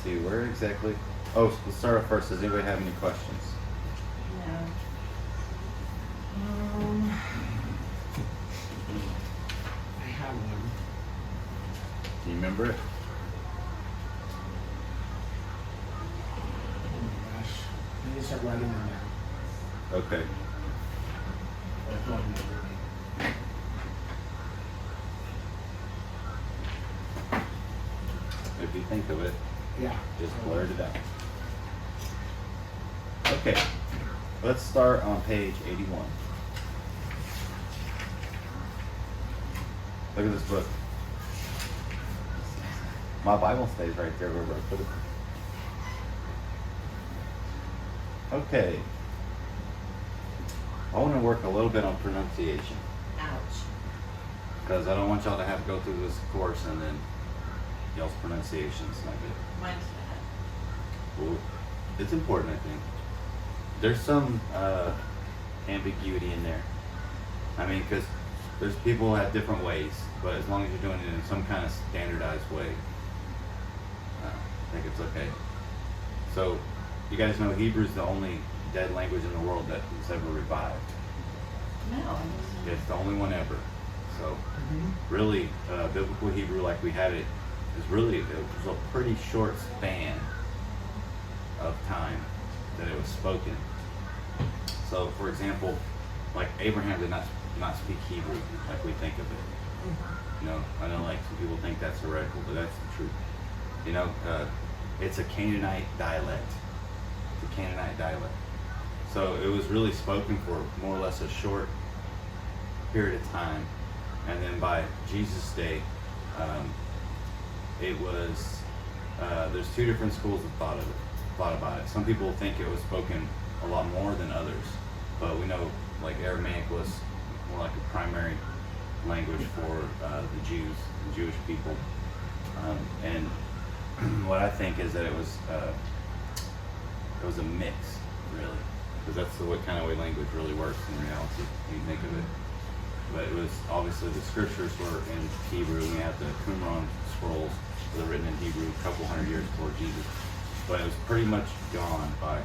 see, where exactly? Oh, let's start off first. Does anybody have any questions? No. I have one. Do you remember it? Oh my gosh. I need to start writing them down. Okay. That's what I'm doing. If you think of it, Yeah. just blurt it out. Okay. Let's start on page 81. Look at this book. My Bible stays right there wherever I put it. Okay. I want to work a little bit on pronunciation Ouch. because I don't want y'all to have to go through this course and then y'all's pronunciation's not good. Mine's bad. Well, it's important, I think. There's some ambiguity in there. I mean, because there's people who have different ways, but as long as you're doing it in some kind of standardized way, I think it's okay. So, you guys know Hebrew is the only dead language in the world that was ever revived. No, I wasn't. It's the only one ever. So, Mm-hmm. really, biblical Hebrew, like we had it, it was a pretty short span of time that it was spoken. So, for example, like Abraham did not speak Hebrew like we think of it. You know, I know like some people think that's heretical, but that's the truth. You know, it's a Canaanite dialect. It's a Canaanite dialect. So it was really spoken for more or less a short period of time, and then by Jesus' day, it was. There's two different schools of thought about it. Some people think it was spoken a lot more than others, but we know like Aramaic was more like a primary language for the Jews, the Jewish people, and what I think is that it was a mix, really, because that's the kind of way language really works in reality. When you think of it. But it was obviously the scriptures were in Hebrew. We have the Qumran scrolls that were written in Hebrew a couple hundred years before Jesus. But it was pretty much gone by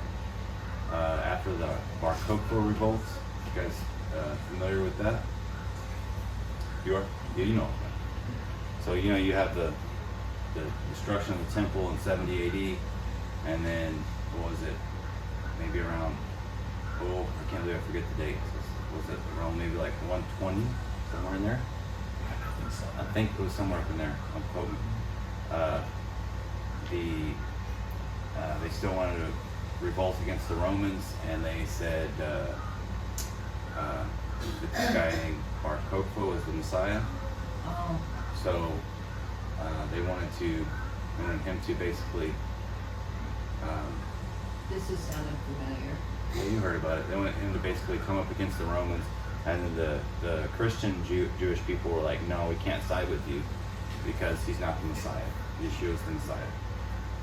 after the Bar Kokhba revolts. You guys familiar with that? You are? Yeah, you know. So you know you have the destruction of the temple in 70 AD, and then what was it? Maybe around I can't believe I forget the date. Was it around maybe like 120, somewhere in there? I think so. I think it was somewhere up in there. I'm quoting. They still wanted to revolt against the Romans, and they said this guy named Bar Kokhba was the Messiah. Oh, So they wanted him to basically. this is sounding familiar. Yeah, you heard about it. They wanted him to basically come up against the Romans, and then the Christian Jewish people were like, no, we can't side with you because he's not the Messiah. Yeshua is the Messiah.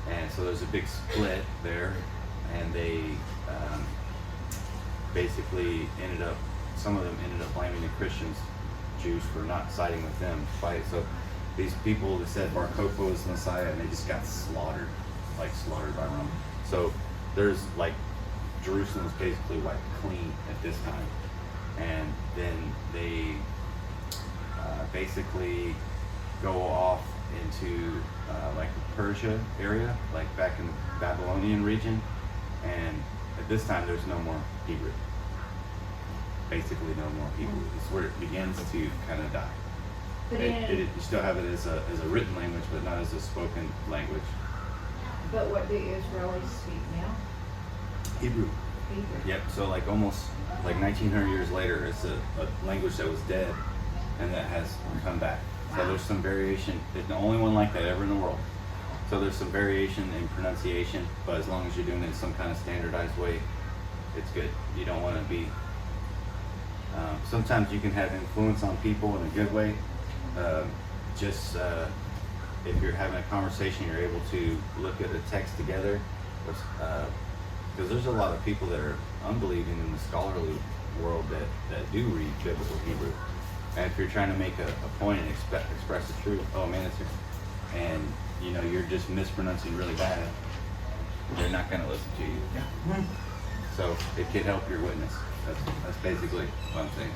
And so there's a big split there, and they basically some of them ended up blaming the Christians, Jews, for not siding with them to fight. So these people that said Bar Kokhba was the Messiah, and they just got slaughtered by Rome. So there's like, Jerusalem is basically wiped clean at this time, and then they basically go off into like the Persia area, like back in the Babylonian region, and at this time there's no more Hebrew. Basically, no more Hebrew. It's where it begins to kind of die. But You still have it as a written language, but not as a spoken language. but what do Israelis speak now? Hebrew. Hebrew. Yep. So like almost like 1900 years later, it's a language that was dead and that has come back. So there's some variation. It's the only one like that ever in the world. So there's some variation in pronunciation, but as long as you're doing it in some kind of standardized way, it's good. You don't want to be. Sometimes you can have influence on people in a good way. If you're having a conversation, you're able to look at the text together. Because there's a lot of people that are unbelieving in the scholarly world that do read biblical Hebrew. And if you're trying to make a point and express the truth, oh man, it's here. And you know, you're just mispronouncing really bad, they're not gonna listen to you. Yeah. So it could help your witness. That's basically what I'm saying.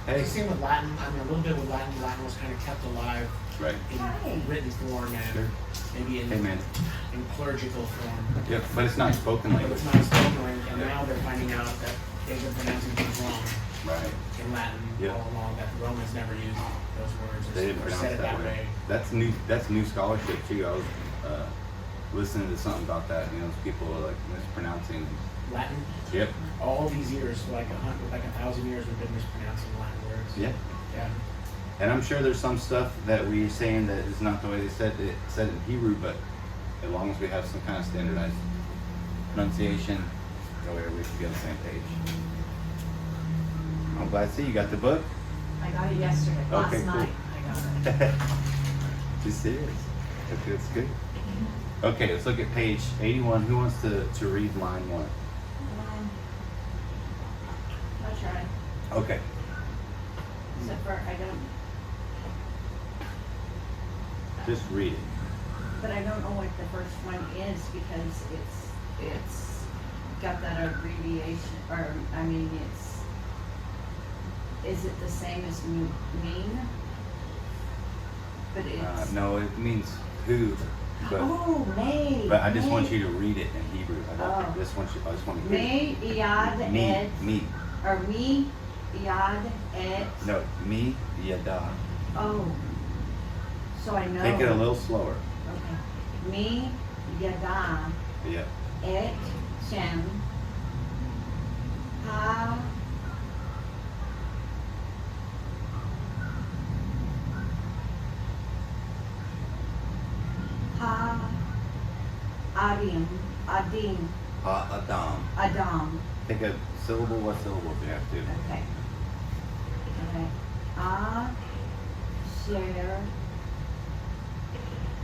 Hey, It's the same with Latin. I mean, a little bit with Latin. Latin was kind of kept alive right. in written form and Sure. maybe Hey, man. in clerical form. Yep, but it's not spoken But language. it's not spoken language, and Yeah. now they're finding out that they've been pronouncing things wrong Right. in Latin Yeah. all along, that the Romans never used those words They didn't or pronounce said it that that way. way. That's new. That's new scholarship too. I was listening to something about that. You know, people are like mispronouncing. Latin, Yep. all these years, for like 1,000 years, we've been mispronouncing Latin words. Yeah. Yeah. And I'm sure there's some stuff that we're saying that is not the way they said it in Hebrew, but as long as we have some kind of standardized pronunciation, we should be on the same page. I'm glad to see you got the book. I got it yesterday, Okay, last cool. night I got it. You serious? Okay, that's good. Okay, let's look at page 81. Who wants to read line 1? I'll try, Okay. except for I don't, Just read it. but I don't know what the first one is because it's got that abbreviation, or, I mean, is it the same as mean? But it's. No, it means who, but Oh, may. I just want may. you to read it in Hebrew. I Oh. just want to hear Me, yad, it. Me, et, me. or me, yad, et. No, me, yada. Oh, so I know. Take it a little slower. Okay. Me, yada, Yeah. et, shem, ha, adim, Adam. adam. Take a syllable. What syllable do you have to? Okay. Okay. Share.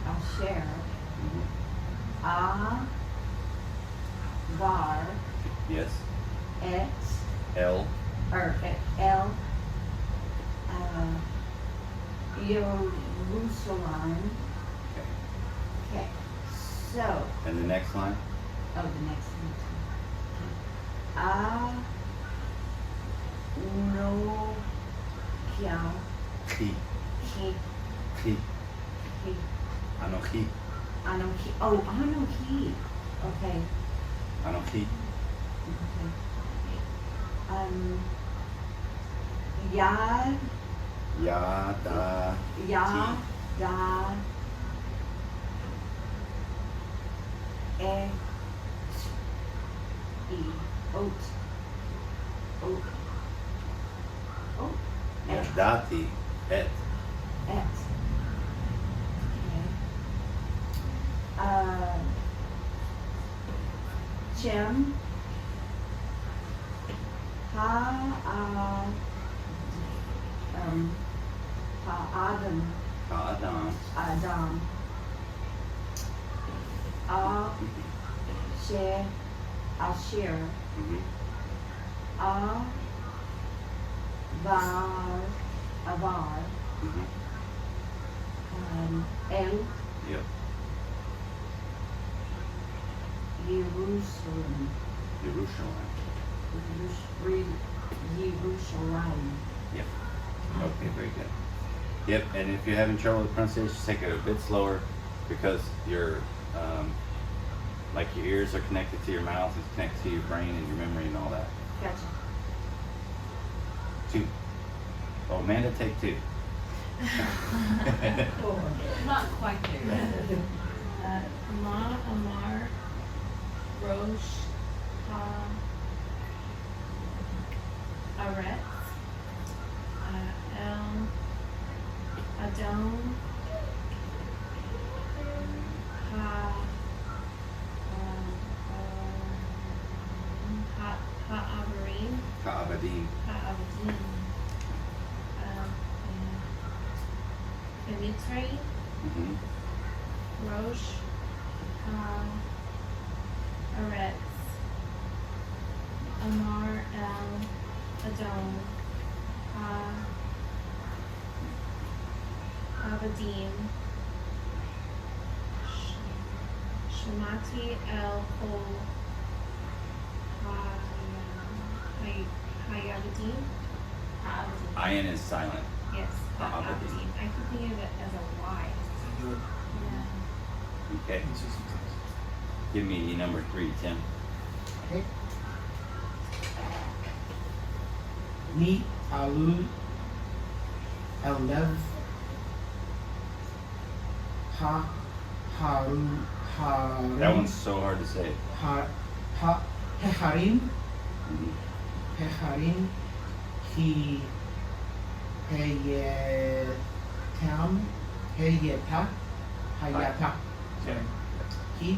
I'll share. Mhm. Var. Yes. Et. L. Or el. Jerusalem. Okay. Okay. So, And the next line. oh, the next one. No. Kia. Chi. Ki. Chi. Ki. Anochi. Anoki. Oh, Anoki. Okay. Anochi. Okay. Yad. Yada. Yad. Da. Et. E. Oat. Oat. Oat. Et. Yadati. Et. Et. Okay. Chem. Adam. Adam. Adam. Share. Asher. Mhm. Avar. Avar. Mhm. El. Yep. Jerusalem. Jerusalem. Jerusalem. Yep. Okay, very good. Yep, and if you're having trouble with pronunciation, just take it a bit slower because your like your ears are connected to your mouth, it's connected to your brain and your memory and all that. Gotcha. 2. Oh, Amanda, take 2. Not quite there. Ma, Amar, Rosh, Ha, Aretz, El, Adon, Ha'avarim, Ka'abadim. Ha'avadim, Mitzrayim, Mhm. Rosh, Aretz, Amar, El, Adon, Avadim, Shemati El Kol Hayabadin. Ayin is silent. Yes, Abedin. Abedin. I keep thinking of it as a Y. Good. Yeah. Okay. Give me number 3, Tim. Okay. Ni Alu Elev Ha Haru Harim That one's so hard to say. Heharim Mhm. Heharim He Heyetam Heyeta Hayata. Sorry. He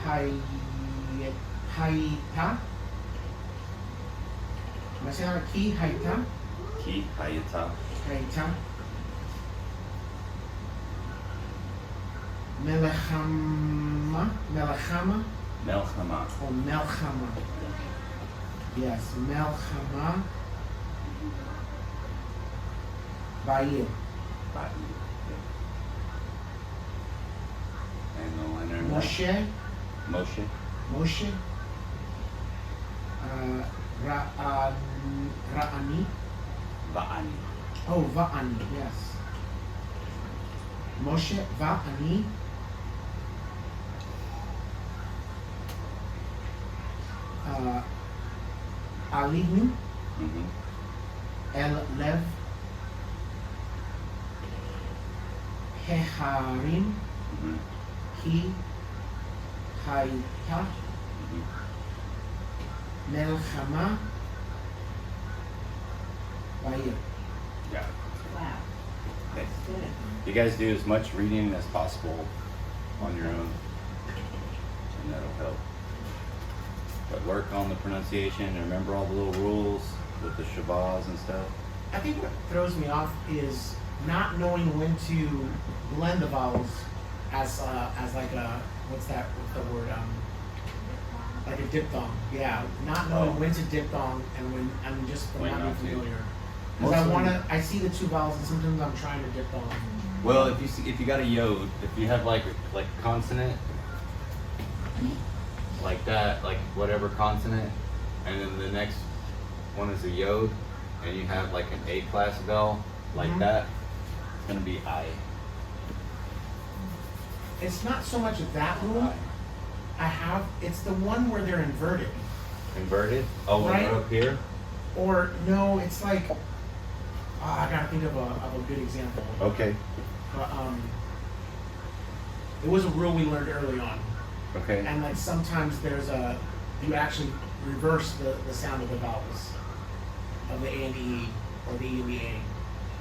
Hayta. Am I saying that? Ki Hayta. Ki Hayata. Hayta. Melechama. Melechama. Melchama. Or Melchama. Yes, Melchama. Bayil. And the liner. Moshe. Moshe. Moshe. Ra'ani. Va'ani. Oh, Va'ani, yes. Moshe Va'ani. Alinu. Mhm. El Lev. Heharim. Mhm. Ki Hayta. Mhm. Melchama. Bayil. Yeah. Wow, Okay. good. You guys do as much reading as possible on your own, and that'll help. But work on the pronunciation and remember all the little rules with the shabazz and stuff. I think what throws me off is not knowing when to blend the vowels as like a what's the word like a diphthong. Yeah, not knowing Oh. when to diphthong and when I'm just When not being not to. familiar. Most Because of I see the two vowels and sometimes I'm trying to diphthong. Well, if you got a yod, if you have like consonant, like that, like whatever consonant, and then the next one is a yod, and you have like an A class vowel like Mhm. that, it's gonna be I. It's not so much that rule. It's the one where they're inverted. Inverted. Oh, when Right. we're up here. Or no, it's like I gotta think of a good example. Okay. But, it was a rule we learned early on. Okay. And like sometimes you actually reverse the sound of the vowels of the A and the E or the E and the A.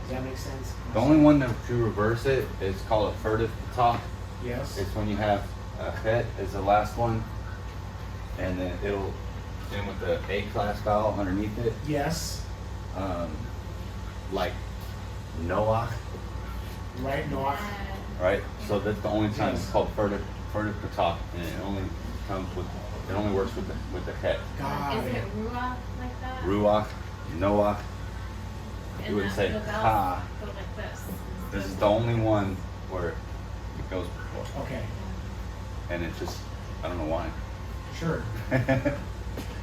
Does that make sense? The only one that to reverse it is called a furtive talk. Yes. It's when you have a het as the last one, and then it'll end with the A class vowel underneath it. Yes. Like Noach, Right. No. right? So that's the only time it's Yes. called furtive talk, and it only works with the het. Got Is it it. Ruach like that? Ruach, Noach. And You would the- say the vowels ha. go like this. This is the only one where it goes before, Okay. and it's just I don't know why. Sure.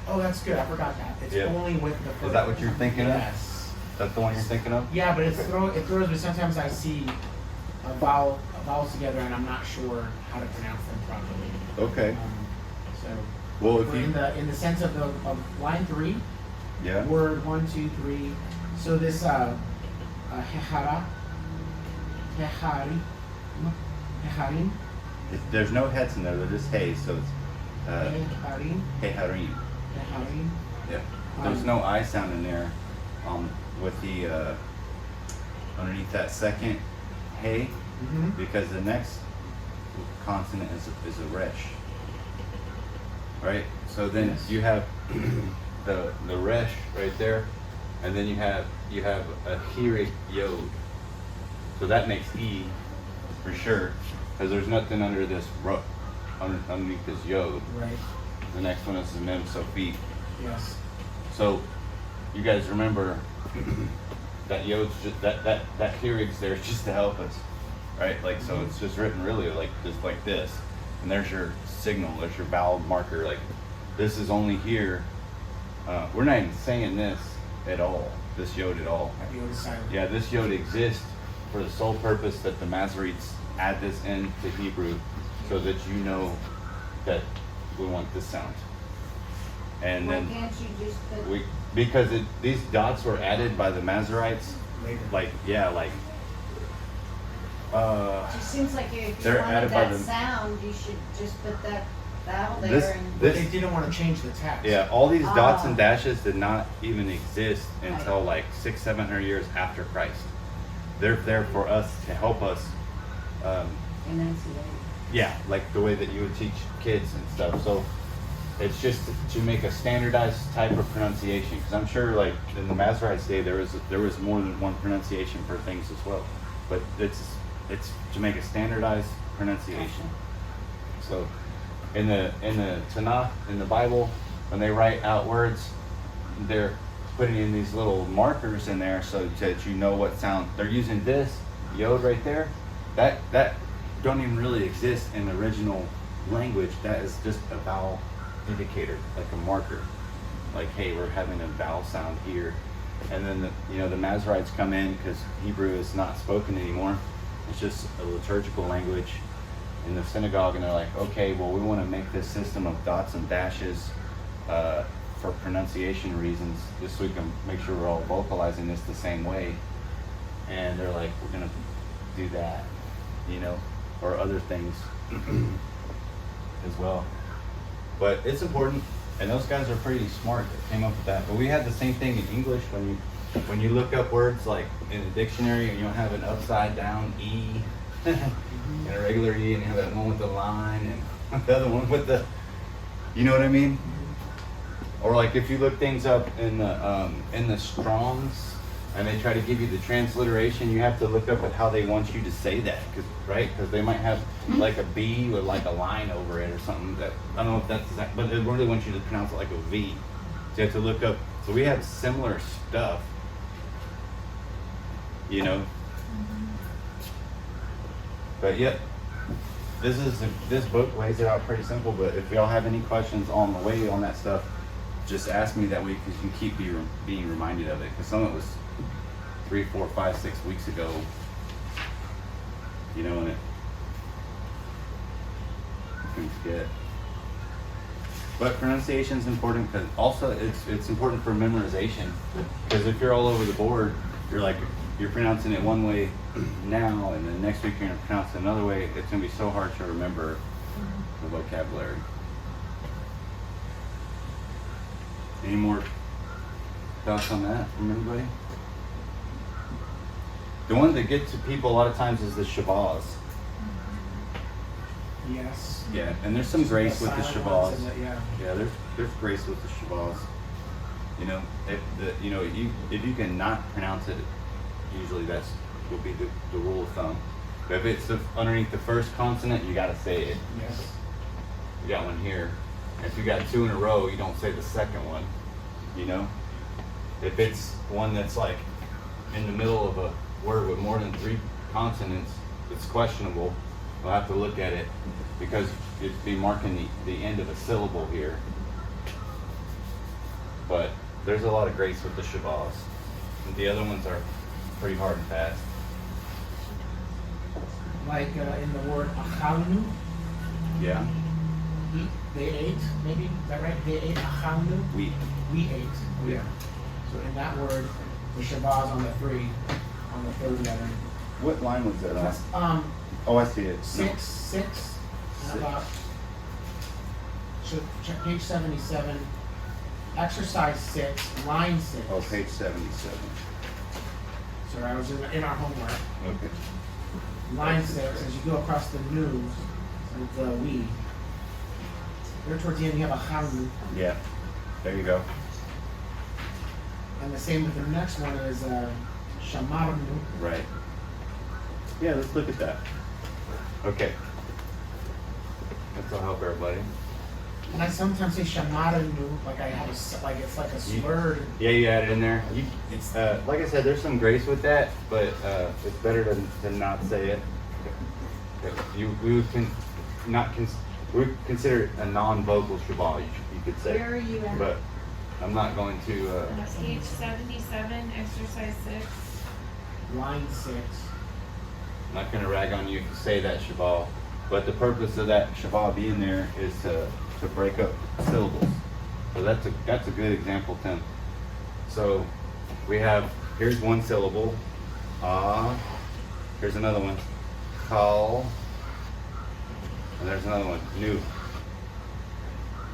Oh, that's good. I forgot that. It's Yeah. only with the. Is that what you're thinking of? Yes. That's the one you're thinking of? Yeah, but it throws me. Sometimes I see vowels together, and I'm not sure how to pronounce them properly. Okay. So. Well, if We're you in the sense of line 3, yeah. word 1, 2, 3. So this heharim. There's no hets in there. They're just hey. So it's Heharim. heharim. Heharim. Yeah. There's no I sound in there. With the underneath that second hey, Mm-hmm. because the next consonant is a resh. Right? So then Yes. you have the resh right there, and then you have a hirig yod. So that makes E for sure, because there's nothing under this underneath this yod. Right. The next one is the mem sophie. Yes. So you guys remember that yod's just that hirig's there just to help us, right? Like so it's just written really like just like this. and there's your signal, there's your vowel marker. Like this is only here. We're not even saying this at all. This yod at all. Like Yod is silent. Yeah, this yod exists for the sole purpose that the Masoretes add this into Hebrew, so that you know that we want this sound. And Why then can't you just put, because these dots were added by the Masoretes, Later. like it just seems like if you They're added wanted by that the- sound, you should just put that vowel there This- and. But they didn't want to change the text. yeah, all these dots and Ah. dashes did not even exist until Right. like 600-700 years after Christ. They're there for us to help us. Enunciate. Yeah, like the way that you would teach kids and stuff. So it's just to make a standardized type of pronunciation. Because I'm sure, like in the Masoretes' day, there was more than one pronunciation for things as well. But it's to make a standardized pronunciation. So in the Tanakh, in the Bible, when they write out words, they're putting in these little markers in there so that you know what sound they're using. This yod right there, that don't even really exist in the original language. That is just a vowel indicator, like a marker. Like, hey, we're having a vowel sound here. And then the Masoretes come in because Hebrew is not spoken anymore. It's just a liturgical language in the synagogue, and they're like, okay, well, we want to make this system of dots and dashes for pronunciation reasons, just so we can make sure we're all vocalizing this the same way. And they're like, we're gonna do that, or other things as well. But it's important, and those guys are pretty smart that came up with that. But we had the same thing in English when you look up words like in a dictionary and you don't have an upside down E and a regular E, and you have that one with the line and the other one with the, you know what I mean? Or like if you look things up in the Strongs and they try to give you the transliteration, you have to look up at how they want you to say that, because they might have like a B with like a line over it or something. That I don't know if that's exact, but they really want you to pronounce it like a V. So you have to look up. So we have similar stuff, But yep, this book lays it out pretty simple. But if y'all have any questions on the way on that stuff, just ask me that way, because you keep being reminded of it. Because some of it was 3, 4, 5, 6 weeks ago, and it you can forget. But pronunciation is important, because also it's important for memorization. Because if you're all over the board, you're pronouncing it one way now, and then next week you're gonna pronounce it another way. It's gonna be so hard to remember the vocabulary. Any more thoughts on that from anybody? The one that gets to people a lot of times is the Shabazz. Yes. Yeah, and there's some grace with the silent ones Shabazz. and yeah. Yeah, there's grace with the Shabazz. If you can not pronounce it, usually that's will be the rule of thumb. But if it's underneath the first consonant, you gotta say it. Yes. You got one here. If you got 2 in a row, you don't say the second one. If it's one that's like in the middle of a word with more than 3 consonants, it's questionable. We'll have to look at it, because it'd be marking the end of a syllable here. But there's a lot of grace with the Shabazz. The other ones are pretty hard and fast. Like in the word achalnu, Yeah. they ate, maybe, is that right? They ate achalnu, We. we ate. Oh, yeah. So in that word, the Shabazz on the 3, on the 3rd letter. What line was that That's, on? Oh, I see it. No. 6, and Six. about, page 77, exercise 6, line 6. Oh, page 77. Sorry, I was in our homework. Okay. Line 6, as you go across the new with the we, there towards the end you have a chalu, Yeah. There you go. and the same with the next one is shamarnu. Right. Yeah, let's look at that. Okay. That'll help everybody. And I sometimes say shamarnu, like I have like it's like a slurred. Yeah, you add it in there. It's like I said, there's some grace with that, but it's better to not say it. We can not we consider it a non-vocal Shabbat, you could say. Where are you at? But I'm not going to, Page 77, exercise 6. Line 6. I'm not gonna rag on you to say that Shabbat, but the purpose of that Shabbat being there is to break up syllables. So that's a good example, Tim. So we have, here's one syllable, here's another one, kal, and there's another one, nu.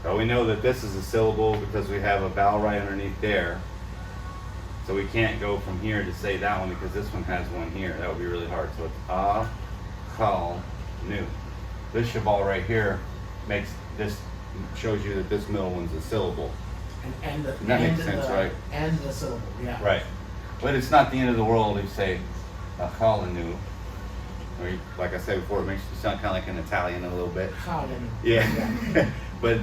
So we know that this is a syllable because we have a vowel right underneath there. So we can't go from here to say that one because this one has one here. That would be really hard. So it's kal, nu. This Shabbat right here shows you that this middle one's a syllable. And the That end makes of sense, the, right? And the syllable, yeah. Right. But it's not the end of the world if you say nu. Or like I said before, it makes you sound kind of like an Italian a little bit. Chalenu. Yeah. but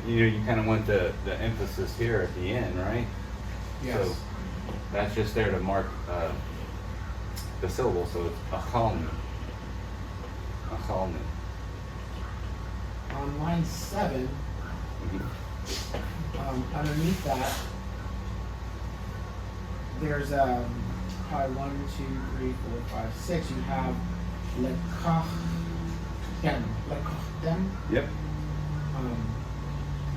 you kind of want the emphasis here at the end, right? Yes. So that's just there to mark the syllable. So it's achalnu. Achalnu. On line 7, underneath that, there's probably 1, 2, 3, 4, 5, 6. You have lekachdem. Lekachdem. Yep.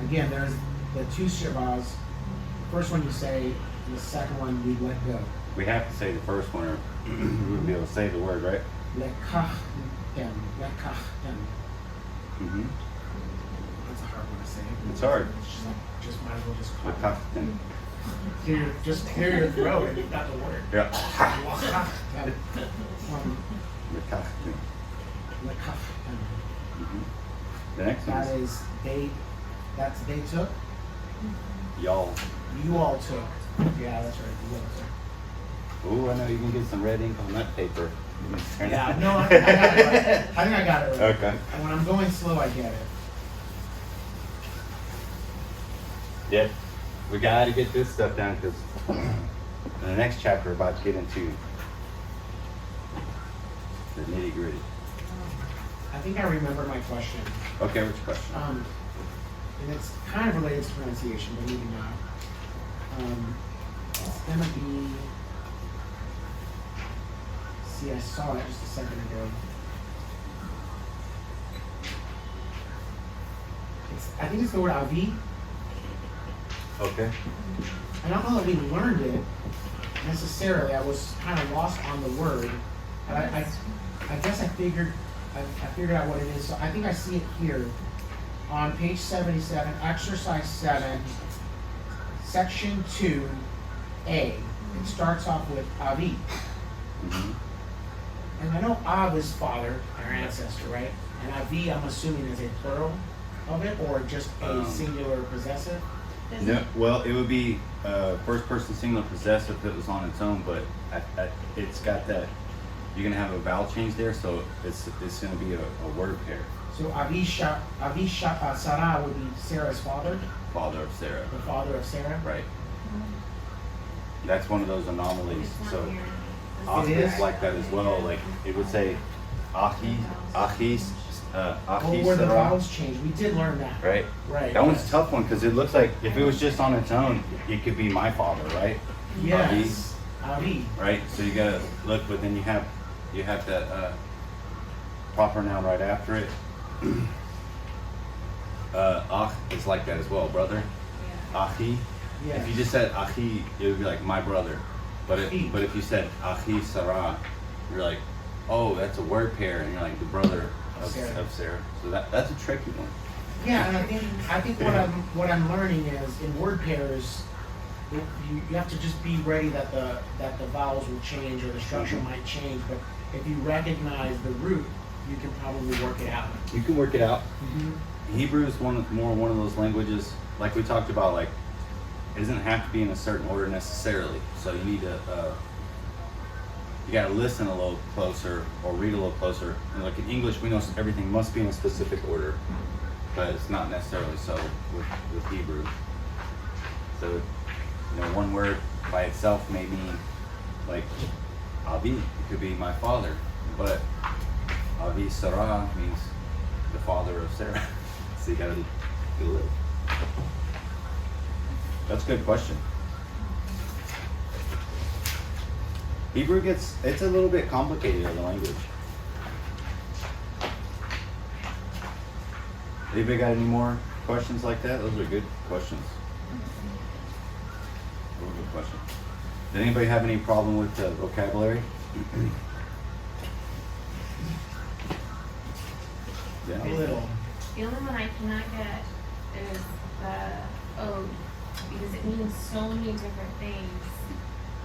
Again, there's the two Shabats. The first one you say, and the second one we let go. We have to say the first one, or we wouldn't be able to say the word, right? Lekachdem. Lekachdem. Mm-hmm. That's a hard one to say. It's hard. Just might as well just call it. Lekachdem. Just clear your throat and you've got the word. Yeah. Lekachdem. Lekachdem. Lekachdem. Mhm. The next one That is is that's they took. y'all. You all took. Yeah, that's right. You all took. Ooh, I know you can get some red ink on that paper. Yeah, no, I got it right. I think I got it right. Okay. And when I'm going slow, I get it. Yep. We gotta get this stuff down because in the next chapter we're about to get into the nitty gritty. I think I remember my question. Okay, what's your question? And it's kind of related to pronunciation, but maybe not. It's gonna be. See, I saw it just a second ago. I think it's the word avi. Okay. I don't know that we learned it necessarily. I was kind of lost on the word, but I guess I figured out what it is. So I think I see it here on page 77, exercise 7, section 2, A. It starts off with avi. Mm-hmm. And I know Av is father, our ancestor, right? And Avi, I'm assuming, is a plural of it, or just a singular possessive? No, well, it would be first person singular possessive if it was on its own, but it's got that. You're gonna have a vowel change there, so it's gonna be a word pair. So Sarah would be Sarah's father, Father of Sarah. the father of Sarah. Right. That's one of those anomalies. It's So not here. Oscar It is is? like that as well. Like it would say, achis, Oh, where the vowels change. We did learn that. Right. Right. That one's a tough one because it looks like if it was just on its own, it could be my father, right? Yes. Avi. Right. So you gotta look, but then you have that proper noun right after it. Ach is like that as well, brother. Achi. Yes. If you just said achi, it would be like my brother. But Achi. if you said achi Sarah, you're like, oh, that's a word pair, and you're like the brother of Sarah. So that's a tricky one. Yeah, and I think what I'm learning is in word pairs, you have to just be ready that the vowels will change or the structure might change. But if you recognize the root, you can probably work it out. You can work it out. Mm-hmm. Hebrew is one of those languages, like we talked about, like it doesn't have to be in a certain order necessarily. So you need to you gotta listen a little closer or read a little closer. And like in English, we know everything must be in a specific order, but it's not necessarily so with Hebrew. So one word by itself may mean like Avi, it could be my father, but Avi Sarah means the father of Sarah. So you gotta get a little. That's a good question. Hebrew it's a little bit complicated of a language. Anybody got any more questions like that? Those are good questions. Those are good questions. Did anybody have any problem with the vocabulary? A Yeah. little. The only one I cannot get is the ode, because it means so many different things.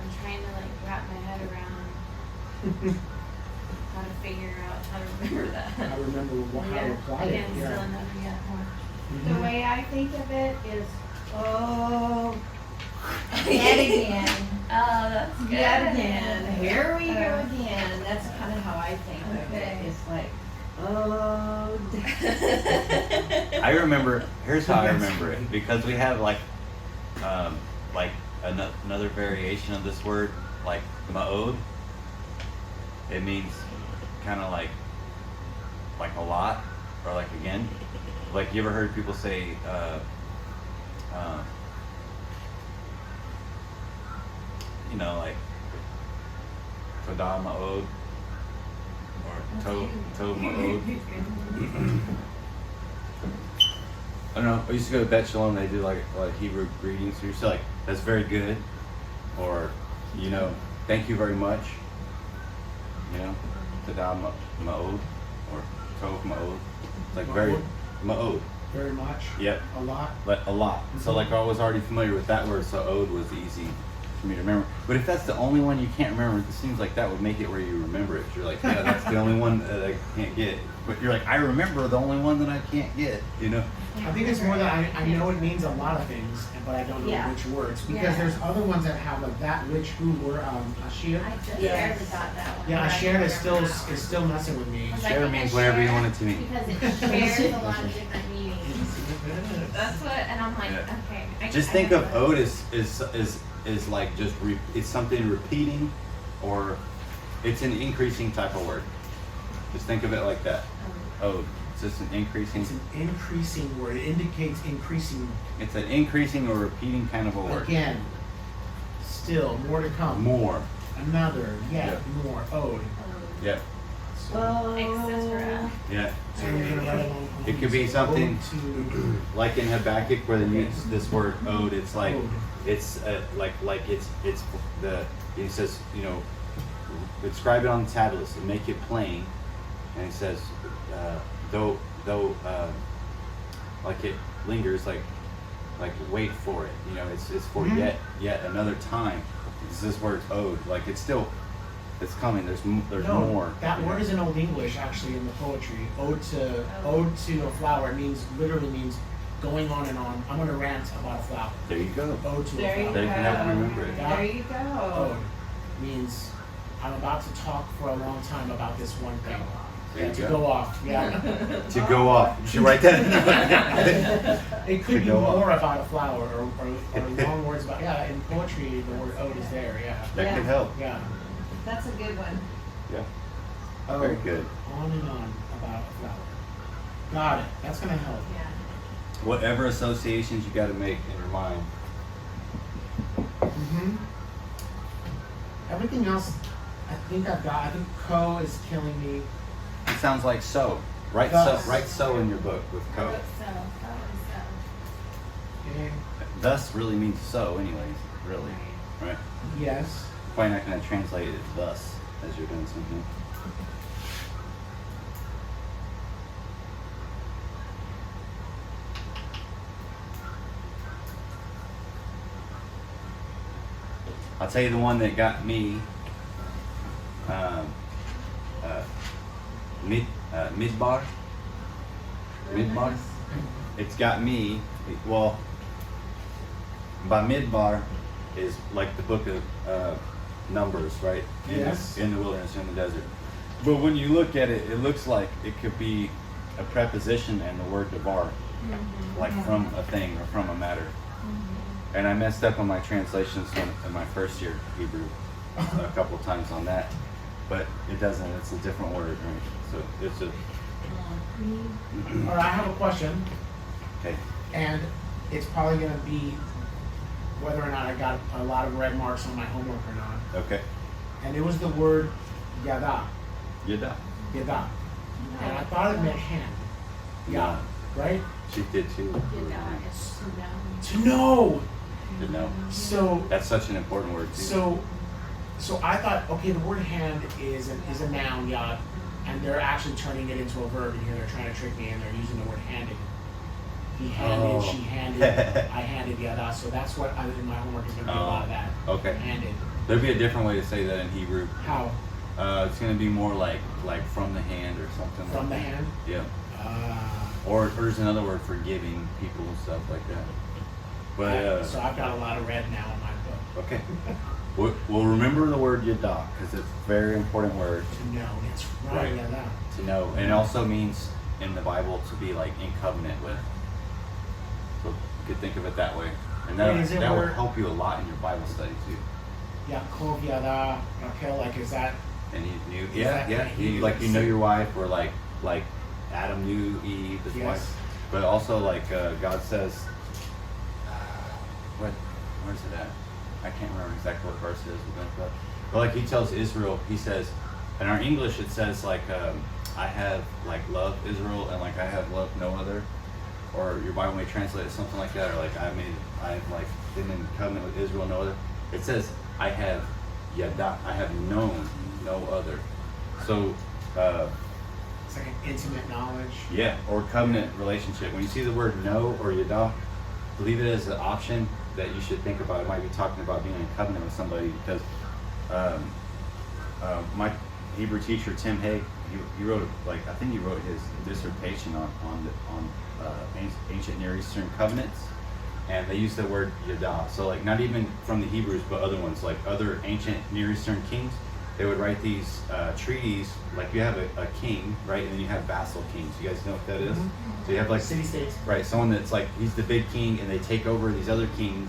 I'm trying to like wrap my head around how to figure out how to remember that. I remember how to apply it. Again, still Yeah. another yet more. Mhm. The way I think of it is, oh, yet again, Oh, that's good. yet again, here we go again. That's kind of how I think of it. Okay. It's like, oh. I remember. Here's how I remember it, because we have like another variation of this word, like ma'od. It means kind of like a lot, or like again. Like, you ever heard people say, you know, like todah ma'od, or tov ma'od. I don't know. I used to go to Bet Shalom. They do like Hebrew greetings. So you're still like, "That's very good," or, you know, "Thank you very much." You know, todah ma'od, or tov ma'od. It's like very ma'od. Very much. Yep. A lot. But a lot. So like, I was already familiar with that word, so ode was easy for me to remember. But if that's the only one you can't remember, it seems like that would make it where you remember it. You're like, yeah, that's the only one that I can't get. But you're like, I remember the only one that I can't get, you know? I think it's more that I know it means a lot of things, but I don't know Yeah. which words. Because Yeah. there's other ones that have like that, which, who, were, Ashir. I just Yes. barely got that one. Yeah, but I Ashir is remember still that one. is still messing with me. 'Cause I Share think means a whatever you share- want it to mean. Because it shares a lot of different meanings. That's what, and I'm like, Yeah. okay. Just I think know of that. ode is like just it's something repeating, or it's an increasing type of word. Just think of it like that. Ode. It's just an increasing. It's an increasing word. It indicates increasing. It's an increasing or repeating kind of a word. Again, still, more to come. More. Another, yet Yeah. more. Ode. Yeah. So, Etc. Yeah. so we're gonna write along. It could be something- Ode to Like in Habakkuk, where they use this word ode, it's like Ode. it's like it's the he says, you know, describe it on the tablets and make it plain, and it says though like it lingers, like wait for it, you know, it's for Mhm. yet another time. It's this word ode, like it's coming. There's No, more. that you word know. is in Old English, actually, in the poetry. Ode to a flower. It means, literally means going on and on. I'm gonna rant about a flower. There you go. Ode to There a you flower. There you can help remember it. Yeah. There you go. Ode means I'm about to talk for a long time about this one thing. There you to go. go off. Yeah. To go off. You should write that. It could To be go off. more about a flower or long words about, yeah, in poetry the word ode is there, yeah. That Yeah. could help. Yeah. That's a good one. Yeah. Ode. Very good. On and on about a flower. Got it. That's gonna help. Yeah. Whatever associations you got to make in your mind. Mm-hmm. Everything else, I think I've got. I think co is killing me. It sounds like so. Write Thus. so. Write so in your book with I co. wrote so. That was Okay. Thus really means so, anyways. Really, right? Yes. Probably not going to translate it thus as you're doing something. I'll tell you the one that got me. Midbar. Midbar. It's got me. Well, by Midbar is like the book of Numbers, right? Yes. In the wilderness, in the desert. But when you look at it, it looks like it could be a preposition and the word devar, like from a thing or from a matter. And I messed up on my translations in my first year Hebrew a couple of times on that, but it doesn't. It's a different word, right? So it's a, All right, I have a question, okay, and it's probably gonna be whether or not I got a lot of red marks on my homework or not. okay. And it was the word yada, You're done. yada. And I thought it meant hand. Yeah, right? She did too. You know, it's no. To know. Did know. So, That's such an important word too. so I thought, okay, the word hand is a noun, yad, and they're actually turning it into a verb in here. They're trying to trick me, and they're using the word handed. He handed, Oh. she handed, I handed yada. So that's what in my homework is going to be a lot of that. Okay. Handed. There'd be a different way to say that in Hebrew. How? It's gonna be more like from the hand or something. From the like that. hand? Yeah. Uh, Or there's another word for giving people and stuff like that. But so I've got a lot of red now in my book. okay. We'll remember the word yada because it's a very important word To know. That's right, Right. yada. to know, and it also means in the Bible to be like in covenant with. So you could think of it that way, and that Wait, is it that will where- help you a lot in your Bible study too. Yaakov yada. Raquel, like, is that? And he knew, Is yeah, that yeah. what he Like you was? know your wife, or like Adam knew Eve, his Yes. wife. But also like God says, where's it at? I can't remember exactly what verse it is. But like he tells Israel, he says, in our English it says like I have like love Israel and like I have loved no other, or your Bible may translate it something like that, or like I've like been in covenant with Israel no other. It says I have yada, I have known no other. So It's like an intimate knowledge. yeah, or covenant relationship. When you see the word no or yada, believe it as an option that you should think about. It might be talking about being in covenant with somebody because my Hebrew teacher Tim Haig, he wrote I think he wrote his dissertation on ancient Near Eastern covenants, and they use the word yada. So like not even from the Hebrews, but other ones like other ancient Near Eastern kings. They would write these treaties, like you have a king, right, and then you have vassal kings. You guys know what that is? Mhm. So you have like City states. right, someone that's like he's the big king, and they take over these other kings,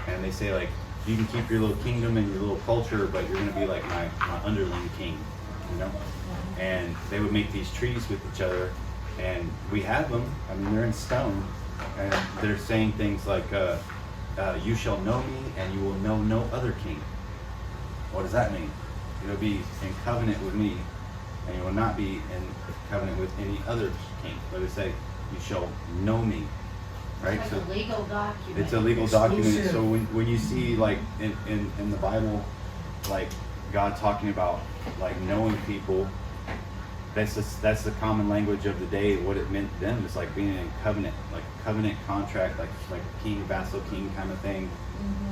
and they say like you can keep your little kingdom and your little culture, but you're gonna be like my underling king, you know. And they would make these treaties with each other, and we have them. I mean, they're in stone, and they're saying things like, "You shall know me, and you will know no other king." What does that mean? You'll be in covenant with me, and you will not be in covenant with any other king. But they say, "You shall know me," right? It's So like a legal document. it's a legal document. Exclusive. So when you see like in the Bible, like God talking about like knowing people, that's the common language of the day. What it meant to them is like being in covenant, like covenant contract, like king, vassal, king kind of thing.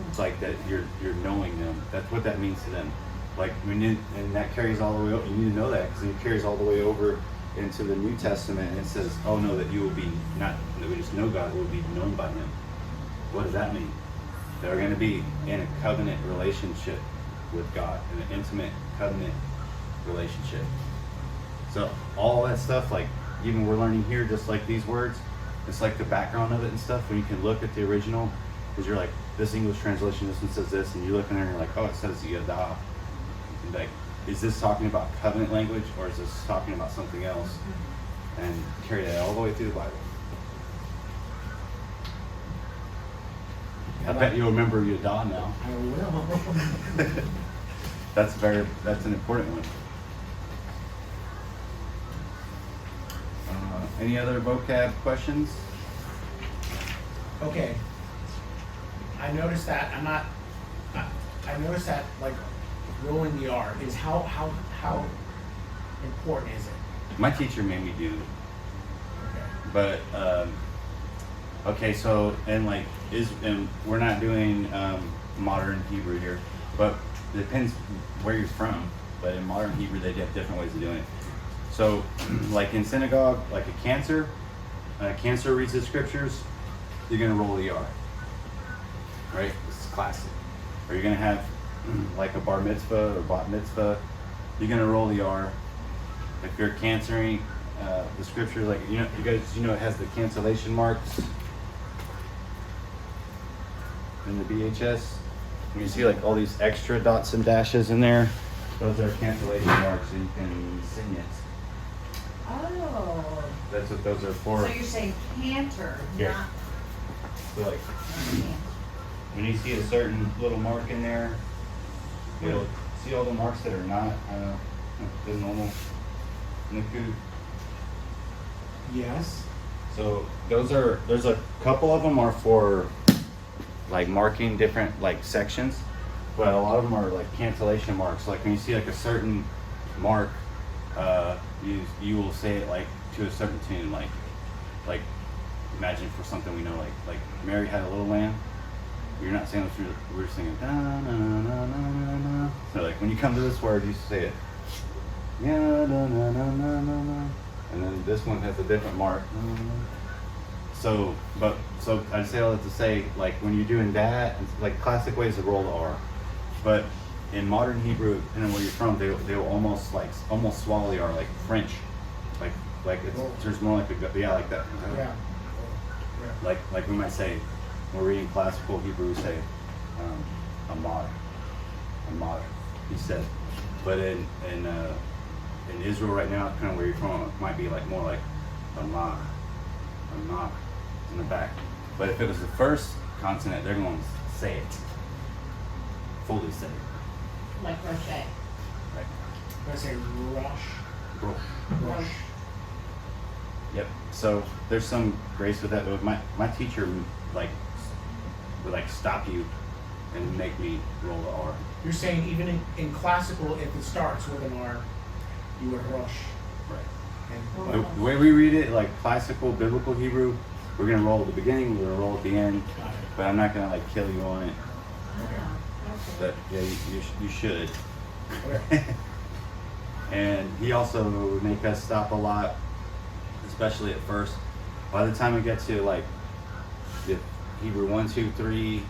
It's like that you're knowing them. That's what that means to them. Like and that carries all the way. You need to know that because it carries all the way over into the New Testament, and it says, "Oh no, that you will be not that we just know God, will be known by Him." What does that mean? They're going to be in a covenant relationship with God, in an intimate covenant relationship. So all that stuff, like even we're learning here, just like these words, it's like the background of it and stuff. When you can look at the original, because you're like, this English translation, this one says this, and you look in there and you're like, oh, it says yada. And like, is this talking about covenant language, or is this talking about something else? And carry that all the way through the Bible. I bet you'll remember yada now. I will. That's an important one. Any other vocab questions? Okay. I noticed that I noticed that like rolling the R is how important is it? My teacher made me do, Okay. but okay, so and we're not doing modern Hebrew here, but it depends where you're from. But in modern Hebrew, they have different ways of doing it. So, like in synagogue, like a cancer reads the scriptures, you're gonna roll the R, right? This is classic. Or you're gonna have like a bar mitzvah or bat mitzvah, you're gonna roll the R. If you're cancering the scriptures, like you guys, it has the cancellation marks in the BHS. You see like all these extra dots and dashes in there. Those are cancellation marks, so you can sing it. Oh, That's what those are for. so you're saying canter, Yeah. not So like, canter. when you see a certain little mark in there, you'll see all the marks that are not, the normal Niku. Yes. So there's a couple of them are for like marking different like sections, but a lot of them are like cancellation marks. Like when you see like a certain mark, you will say it like to a certain tune, like imagine for something we know, like Mary Had a Little Lamb. You're not saying this, we're singing da na na na na na. So like when you come to this word, you say it. Yeah, na na na na na na. And then this one has a different mark. So I say all that to say, like when you're doing that, it's like classic ways to roll the R. But in modern Hebrew, depending on where you're from, they will almost swallow the R, like French, like there's more like like that. Yeah. Like we might say, when we're reading classical Hebrew, we say Amar, he said. But in Israel right now, kind of where you're from, it might be like more like Amar in the back. But if it was the first consonant, they're going to say it, fully say it. Like Roche. Right. I say rush. Cool. Rush. Yep. So there's some grace with that. But my teacher would stop you and make me roll the R. You're saying even in classical, if it starts with an R, you would rush. Right. And The way we read it, like classical biblical Hebrew, we're gonna roll at the beginning, we're gonna roll at the end, but I'm not gonna like kill you on it. But yeah, you should. Okay. And he also would make us stop a lot, especially at first. By the time we get to like the Hebrew 1, 2, 3,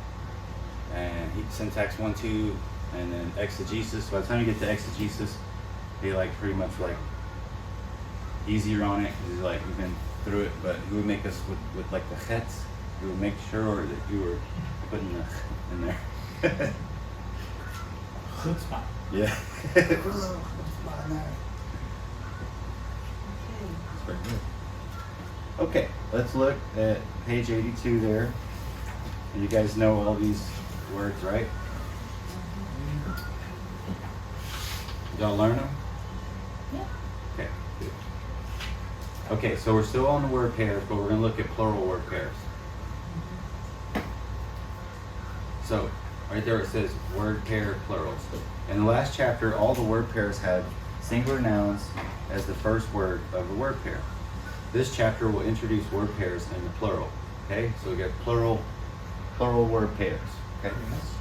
and syntax 1, 2, and then exegesis. By the time you get to exegesis, he like pretty much like easier on it because he's like we've been through it. But he would make us with like the chetz. He would make sure that you were putting the in there. Chutzpah. Yeah. Okay, let's look at page 82 there. And you guys know all these words, right? Y'all learn them? Yeah. Okay, good. Okay, so we're still on the word pairs, but we're going to look at plural word pairs. So, right there it says word pair plurals. In the last chapter, all the word pairs had singular nouns as the first word of the word pair. This chapter will introduce word pairs in the plural. Okay, so we got plural word pairs. Okay. Yes.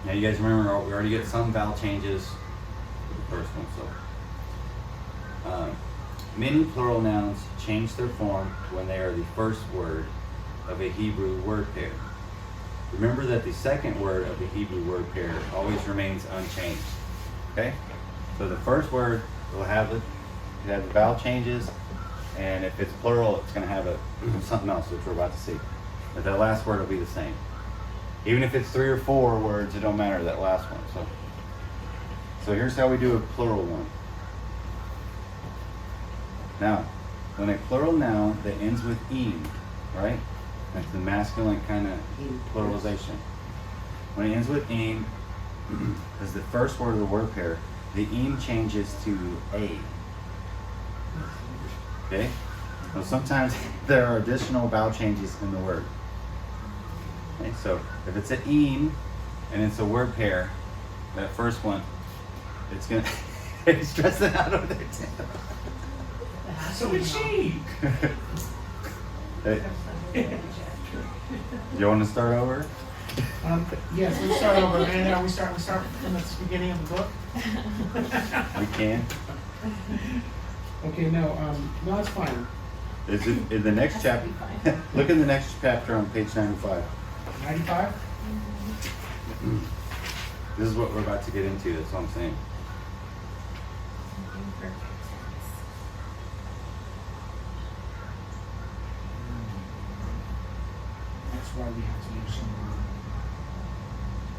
Now you guys remember we already get some vowel changes for the first one. So many plural nouns change their form when they are the first word of a Hebrew word pair. Remember that the second word of the Hebrew word pair always remains unchanged. Okay? So the first word will have the vowel changes, and if it's plural, it's going to have something else, which we're about to see. But that last word will be the same. Even if it's 3 or 4 words, it don't matter, that last one. So here's how we do a plural one. Now, when a plural noun that ends with "im," right? That's the masculine kind of pluralization. When it ends with "im," as the first word of the word pair, the "im" changes to "a." Okay? Now sometimes there are additional vowel changes in the word. Okay, so if it's an "im" and it's a word pair, that first one, it's gonna it's stressing out over there too. So is she. Hey, you want to start over? Yes, we start over. And we start from the beginning of the book. We can. Okay, no, it's fine. Is it in the next chapter? Look in the next chapter on page 95. 95? This is what we're about to get into. That's what I'm saying. That's why we have to use some.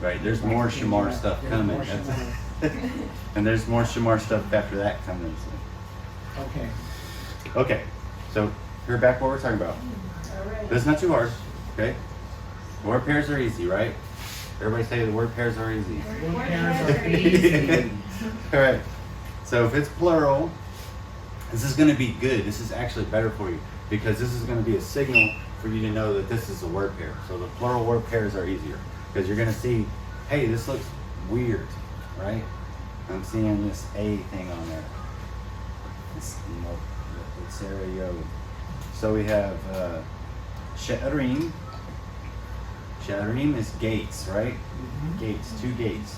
Right. There's more Shamar stuff There's coming. more That's Shamar. And there's more shamar stuff after that coming. So. Okay. Okay, so we're back what we're talking about. Alright. This is not too hard, okay? Word pairs are easy, right? Everybody say the word pairs are easy. Word pairs pairs are are easy. All right. So if it's plural, this is going to be good. This is actually better for you because this is going to be a signal for you to know that this is a word pair. So the plural word pairs are easier because you're going to see, hey, this looks weird, right? I'm seeing this A thing on there. It's, you know, it's stereo. So we have she'arim. She'arim is gates, right? Mhm. Gates, 2 gates.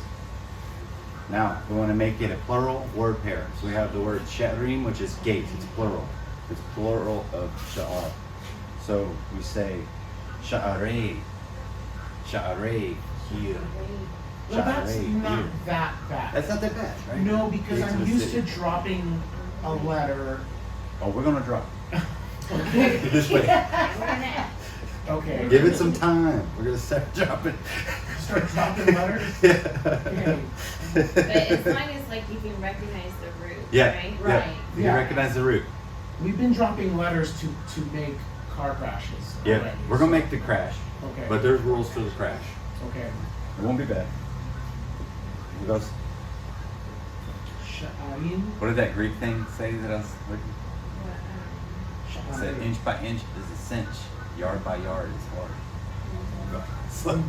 Now, we want to make it a plural word pair. So we have the word she'arim, which is gates. It's plural. It's plural of sha'ar. So we say sha'arei. Sha'arei here. Well, that's Sha'arei not here. that bad. That's not that bad, right? No, because Gates of I'm the used to city. dropping a letter. Oh, we're going to drop. Okay. This way. Okay. Give it some time. We're going to start dropping. Start dropping letters? Okay. But as long as like you can recognize the root, Yeah, right? yeah. Right. You Yeah. recognize the root. We've been dropping letters to make car crashes. Yeah, already, we're gonna so- make the crash, Okay. but there's rules to the crash. Okay. It won't be bad. What else? Sha'arim. What did that Greek thing say that I was looking? What, It said inch by inch is a cinch, yard by yard is hard. So-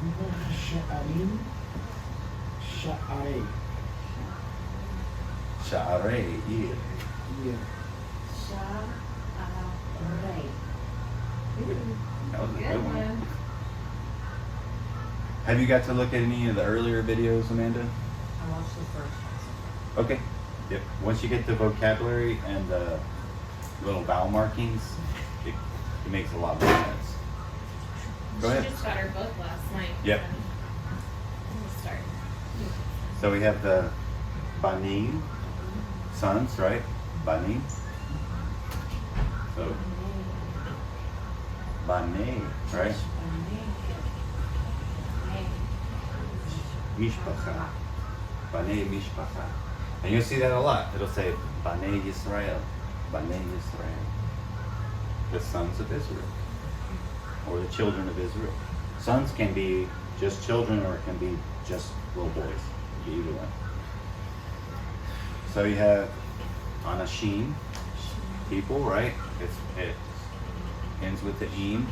Sha'arim. Sha'arei. Sha'arei, yeah. Yeah. Sha'arei. That was a Good good one. one. Have you got to look at any of the earlier videos, Amanda? I watched the first one. Okay. Yep. Once you get the vocabulary and the little vowel markings, it makes a lot more sense. Go ahead. She just got her book last night. Yep. So we'll start. So we have the banim, sons, right? Banim. So bane, right? Mishpacha. Bane mishpacha. And you'll see that a lot. It'll say Bane Yisrael. Bane Yisrael. The sons of Israel. Or the children of Israel. Sons can be just children or it can be just little boys. It can be either one. So you have Anashim, people, right? It ends with the im.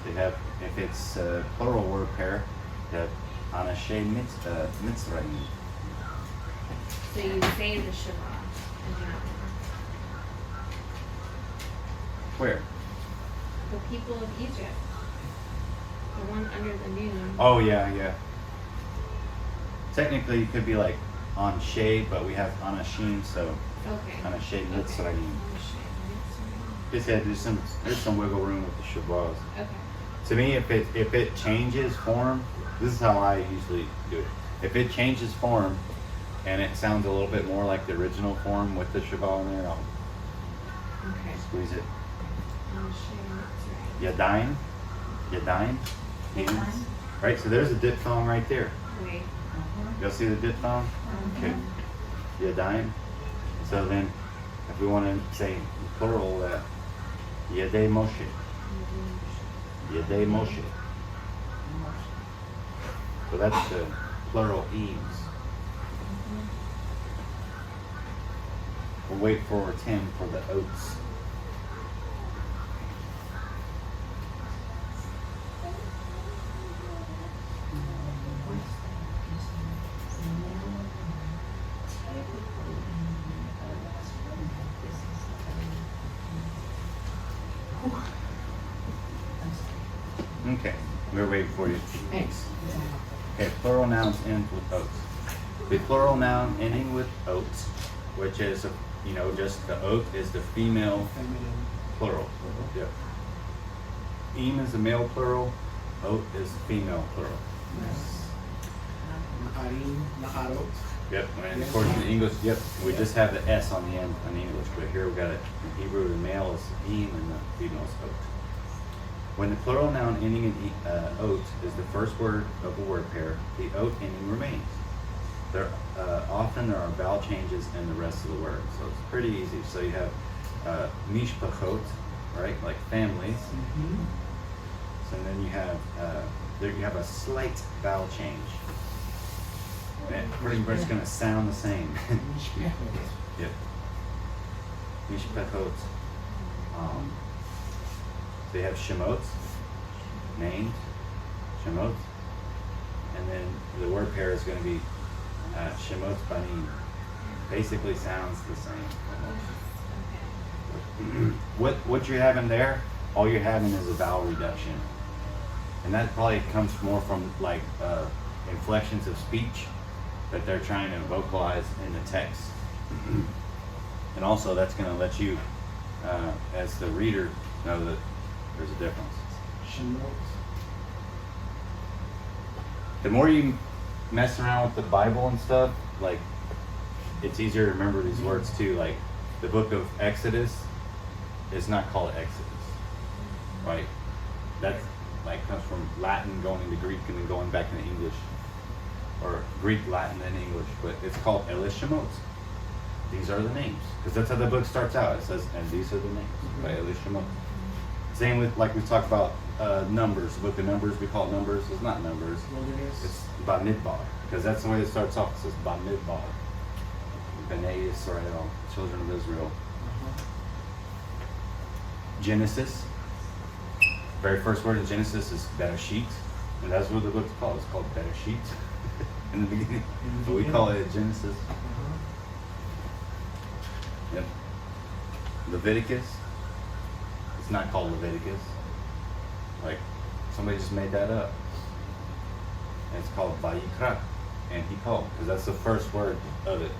They have, if it's a plural word pair, you have Anashe Mitzrayim. So you say the Shema in that one. Where? The people of Egypt. The one under the noon. Oh yeah, yeah. Technically, it could be like Anshe, but we have Anashim, so Okay. Anashe Okay. Mitzrayim. Just had there's some wiggle room with the Shabbat. Okay. To me, if it changes form, this is how I usually do it. If it changes form, and it sounds a little bit more like the original form with the Shabbat in there, I'll Okay. squeeze it. Right. Yadayim, Yadayim, hands. Right. So there's a diphthong right there. Wait. Y'all see the diphthong? Okay. Yadayim. So then, if we want to say plural, Yadei Moshe. Yadei Moshe. So that's the plural eames. We'll wait for Tim for the oats. Okay, we're waiting for you. Thanks. Okay, plural nouns end with oats. The plural noun ending with oats, which is, just the oat is the female Feminine. plural. Yep. Eam is the male plural, oat is female plural. Na'arim, na'arot. Yep, and of course in English, yep, we just have the S on the end in English, but here we got it. In Hebrew, the male is eam and the female is oat. When the plural noun ending in oat is the first word of a word pair, the oat ending remains. Often there are vowel changes in the rest of the word, so it's pretty easy. So you have mishpachot, right, like families. Mm-hmm. So then you have there you have a slight vowel change. And pretty much going to sound the same. Yep. Mishpachot. They have shemot, named shemot, and then the word pair is going to be shemot banim. Basically sounds the same almost. What you're having there, all you're having is a vowel reduction, and that probably comes more from like inflections of speech that they're trying to vocalize in the text. And also that's going to let you, as the reader, know that there's a difference. The more you mess around with the Bible and stuff, like, it's easier to remember these words too. Like the book of Exodus is not called Exodus, right? That's like comes from Latin going into Greek and then going back into English, or Greek, Latin, and English. But it's called Elishimot. These are the names, because that's how the book starts out. It says, and these are the names by Elishimot. Same with, like we talked about Numbers, the book of Numbers, we call it Numbers. It's not Numbers. It's Bamidbar, because that's the way it starts off. It says Bamidbar. B'nai Yisrael, children of Israel. Genesis. Very first word in Genesis is Bereshit, and that's what the book's called. It's called Bereshit in the beginning. But we call it Genesis. Yep. Leviticus. It's not called Leviticus. Like, somebody just made that up. And it's called Vayikra, and he called, because that's the first word of it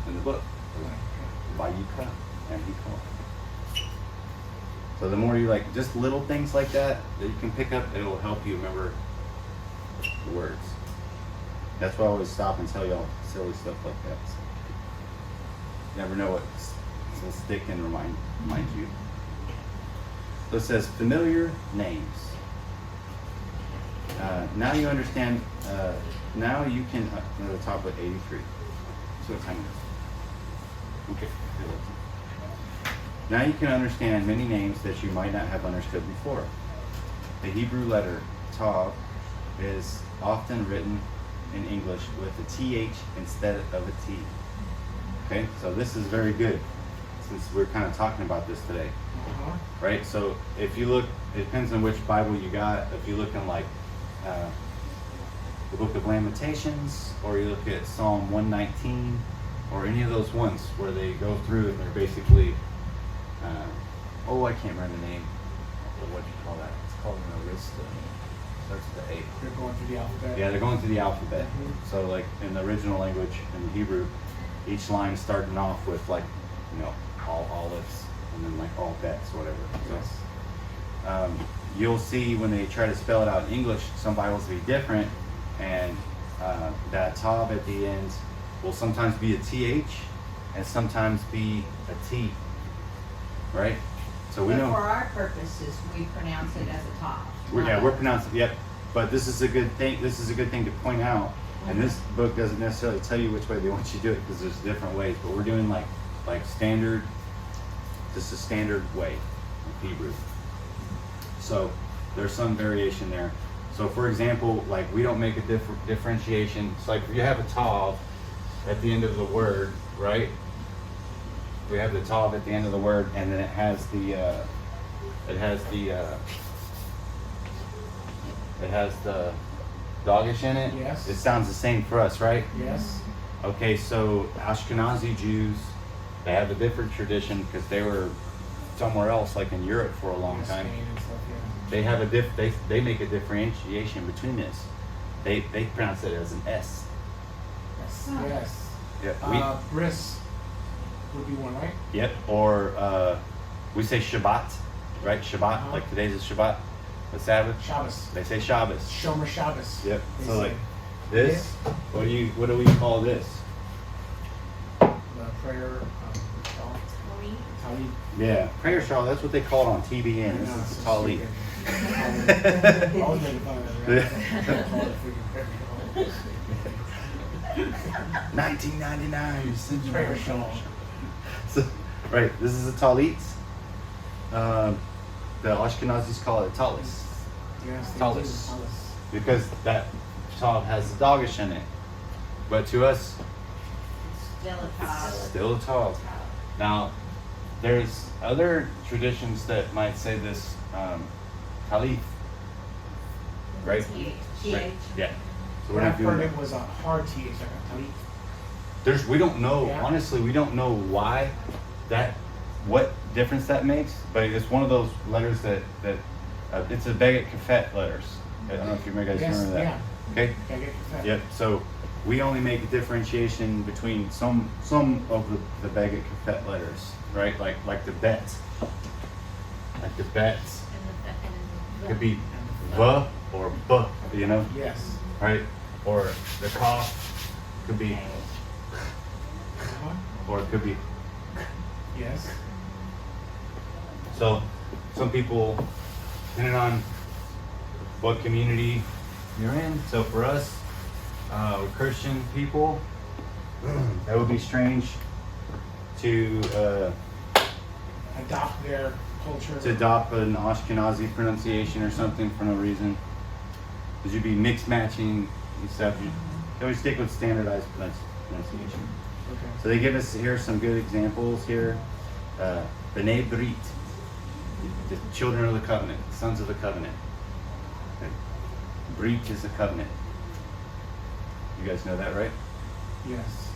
in the book. Vayikra, and he called. So the more you like, just little things like that you can pick up, it will help you remember the words. That's why I always stop and tell y'all silly stuff like that. So you never know what will stick and remind you. So it says familiar names. Now you understand. Now you can. The top of 83. So what time is it? Okay. Now you can understand many names that you might not have understood before. The Hebrew letter Tav is often written in English with a TH instead of a T. Okay, so this is very good since we're kind of talking about this today. Right? So if you look, it depends on which Bible you got. If you look in like the book of Lamentations, or you look at Psalm 119, or any of those ones where they go through and they're basically I can't remember the name. What do you call that? It's called an arista. Starts with the A. They're going through the alphabet. Yeah, they're going through the alphabet. Mm-hmm. So like in the original language, in Hebrew, each line starting off with like, all olives, and then like all bets, whatever. So, you'll see when they try to spell it out in English, some Bibles will be different, and that Tav at the end will sometimes be a TH and sometimes be a T. Right? So we But know. for our purposes, we pronounce it as a top. We're pronouncing, yep. But this is a good thing. This is a good thing to point out. And this book doesn't necessarily tell you which way they want you to do it, because there's different ways. But we're doing like standard. This is standard way of Hebrew. So there's some variation there. So for example, like we don't make a differentiation. It's like if you have a tav at the end of the word, right? We have the tav at the end of the word, and then it has the dogish in it. Yes. It sounds the same for us, right? Yes. Okay, so Ashkenazi Jews, they have a different tradition because they were somewhere else, like in Europe for a long time. Spain and stuff, yeah. They have they make a differentiation between this. They pronounce it as an S. Yes. Yes. Yeah. Bris would be one, right? Yep. Or we say Shabbat, right? Shabbat, like today's is Shabbat, the Sabbath. Shabbos. They say Shabbos. Shomer Shabbos. Yep. They So say. like this, what do we call this? The prayer shawl. Tali. Tali. Yeah, prayer shawl. That's what they call it on TBN. This is the Tali. I was making fun of it, right? Call it freaking prayer shawl. $19.99. Prayer shawl. So, right, this is a talit. The Ashkenazis call it talis Yes, they Talis. do. Talis. because that child has the dogish in it. But to us, Still a child. still a child. Now, there's other traditions that might say this talit, right? TH. Right. Yeah. So we're What not I've doing heard that. it was a hard TH, like a talit. We don't know, Yeah. honestly, we don't know why what difference that makes, but it's one of those letters that it's a Beget Kafet letters. I don't know if you guys Yes, remember that. yeah. Okay? Gotta get confessed. Yep, so we only make a differentiation between some of the Beget Kafet letters, right? Like the bets. Like the bets could be V or B, you know? Yes. Right? Or the cough could be, Uh-huh. or it could be. Yes. So some people, depending on what community you're in. So for us, we're Christian people. That would be strange to Adopt their culture. adopt an Ashkenazi pronunciation or something for no reason. Because you'd be mixed matching and stuff. You always stick with standardized pronunciation. Okay. So they give us here some good examples here. B'nai Brit, the children of the covenant, sons of the covenant. Okay. Brit is a covenant. You guys know that, right? Yes.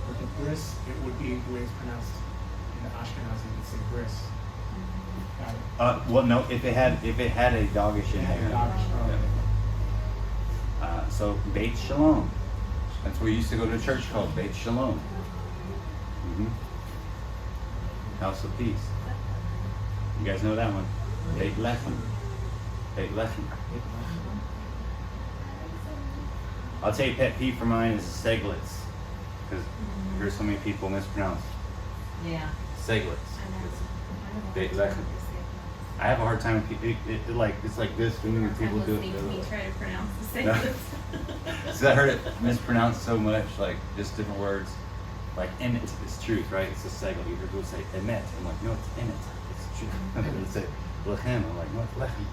But the bris, it would be the way it's pronounced in the Ashkenazi. You'd say bris. Got it. Well, no, if it had a dogish in Yeah, there. dogish, oh, Yeah. So Beit Shalom. That's where we used to go to a church called Beit Shalom. House of Peace. You guys know that one? Beit Lechem. Beit Lechem. I'll tell you, pet peeve for mine is the Seglitz, because I hear so many people mispronounce Yeah. Seglitz. Beit Lechem. I have a hard time with people. It's like this when people do listening to me it. try to pronounce the No. same. So I heard it mispronounced so much, like just different words. Like emet is truth, right? It's a segel. You hear people say emet. I'm like, no, it's emet. It's truth. And then they say lechem. I'm like, no, it's lechem.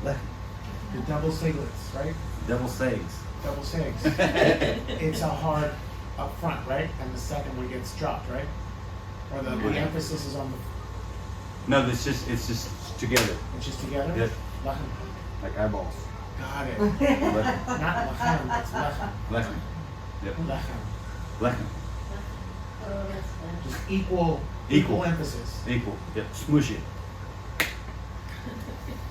Lechem. The double siglets, right? Double segs. Double segs. It's a hard up front, right? And the second one gets dropped, right? Or the Yeah. emphasis is on the, No, it's just together, it's just together? Yep. Lechem. like eyeballs. Got it. Lechem. Not lechem, it's lechem. Lechem. Yep. Lechem. Lechem. Oh, that's fun. Just equal Equal. emphasis. Equal. Yep. Smoosh it.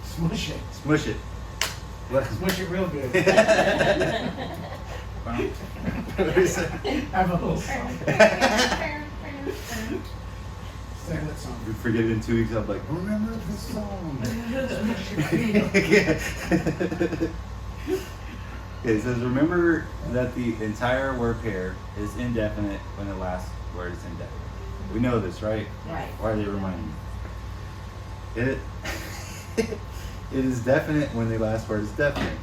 Smush it. Smush it. Lechem. Smush it real good. What do you say? Have a little song. Seglet song. We forget it in 2 weeks. I'm like, remember this song. It says, remember that the entire word pair is indefinite when the last word is indefinite. We know this, right? Right. Why are they reminding me? It it is definite when the last word is definite.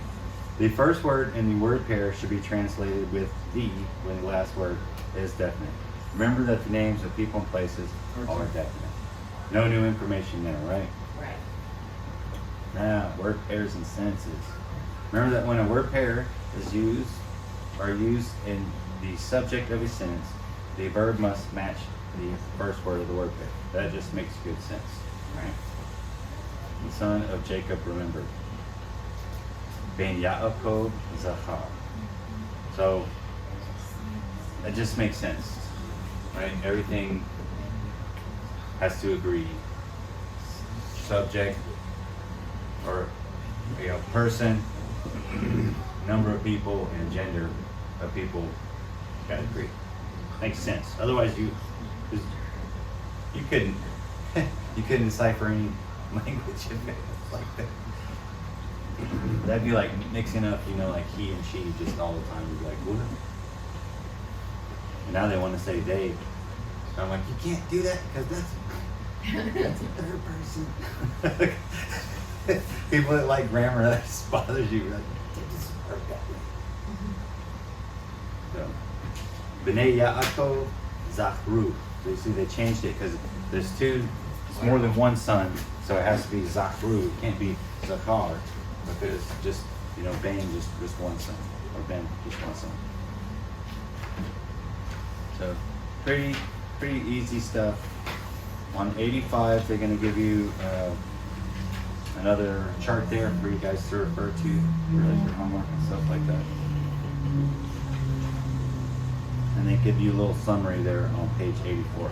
The first word in the word pair should be translated with the when the last word is definite. Remember that the names of people and places are definite. No new information there, right? Right. Now, word pairs and sentences. Remember that when a word pair is used in the subject of a sentence, the verb must match the first word of the word pair. That just makes good sense, right? The son of Jacob remembered. Ben Yaakov Zachar. So, that just makes sense, right? Everything has to agree. Subject, or person, number of people, and gender of people gotta agree. Makes sense. Otherwise, you couldn't you couldn't decipher any language if it was like that. That'd be like mixing up, like he and she just all the time. You'd be like, what? And now they want to say they. So I'm like, you can't do that because that's a third person. People that like grammar that just bothers you. Like, it doesn't work that way. So, B'nai Yaakov Zachru. So you see they changed it because there's two, it's more than one son, so it has to be Zachru. It can't be Zachar because just, you know, Ben just one son, or Ben just one son. So pretty easy stuff. On 85, they're going to give you another chart there for you guys to refer to really for homework and stuff like that. And they give you a little summary there on page 84.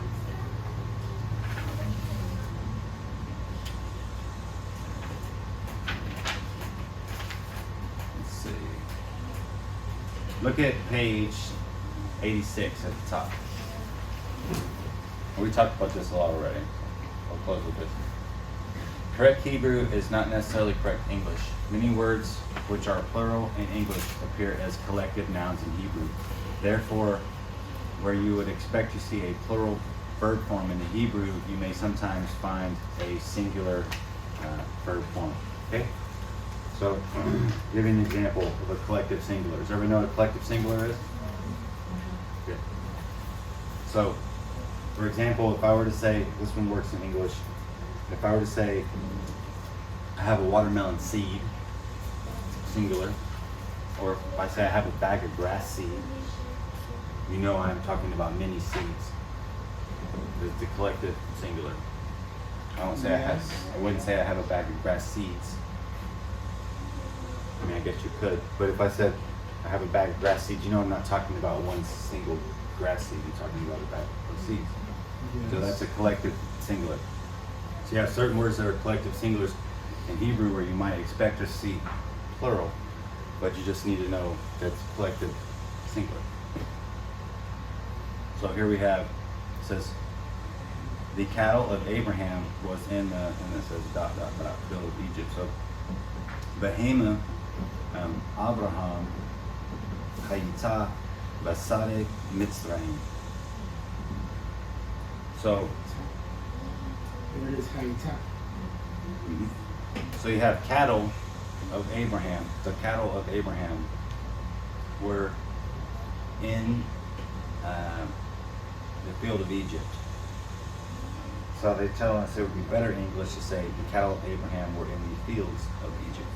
Let's see. Look at page 86 at the top. We talked about this a lot already. I'll close with this. Correct Hebrew is not necessarily correct English. Many words which are plural in English appear as collective nouns in Hebrew. Therefore, where you would expect to see a plural verb form in the Hebrew, you may sometimes find a singular verb form. Okay? So, give you an example of a collective singular. Does everybody know what a collective singular is? Good. So, for example, if I were to say, this one works in English, if I were to say, I have a watermelon seed, singular, or if I say I have a bag of grass seed, you know I'm talking about many seeds. It's the collective singular. I wouldn't say I have a bag of grass seeds. I mean, I guess you could, but if I said I have a bag of grass seeds, you know I'm not talking about one single grass seed. I'm talking about a bag of seeds. Yes. So that's a collective singular. So you have certain words that are collective singulars in Hebrew where you might expect to see plural, but you just need to know that's collective singular. So here we have, it says, the cattle of Abraham was in the, and it says ... fill of Egypt. So, Behema, Abraham, Hayita, Basare, Mitzrayim. So, There it is, Hayita. so you have cattle of Abraham. The cattle of Abraham were in the field of Egypt. So they tell us it would be better in English to say the cattle of Abraham were in the fields of Egypt.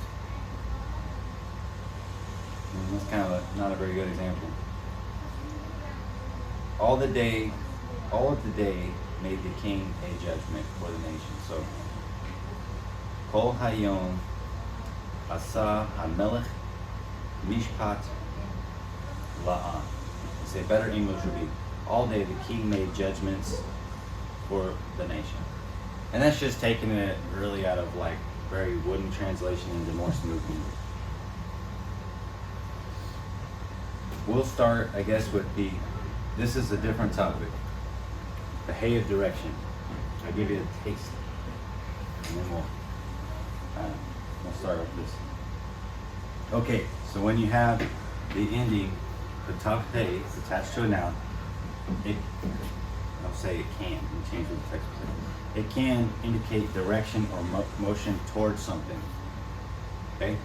And that's kind of not a very good example. All of the day made the king a judgment for the nation. So, Kol Hayom Asa HaMelech Mishpat La'am. Say better English would be, all day the king made judgments for the nation. And that's just taking it really out of like very wooden translation into more smooth English. We'll start, I guess, with this is a different topic. The hay of direction. I'll give you a taste. And then we'll start with this. Okay, so when you have the ending, the top hay is attached to a noun, I'll say it can. Let me change what the text says. It can indicate direction or motion towards something. Okay?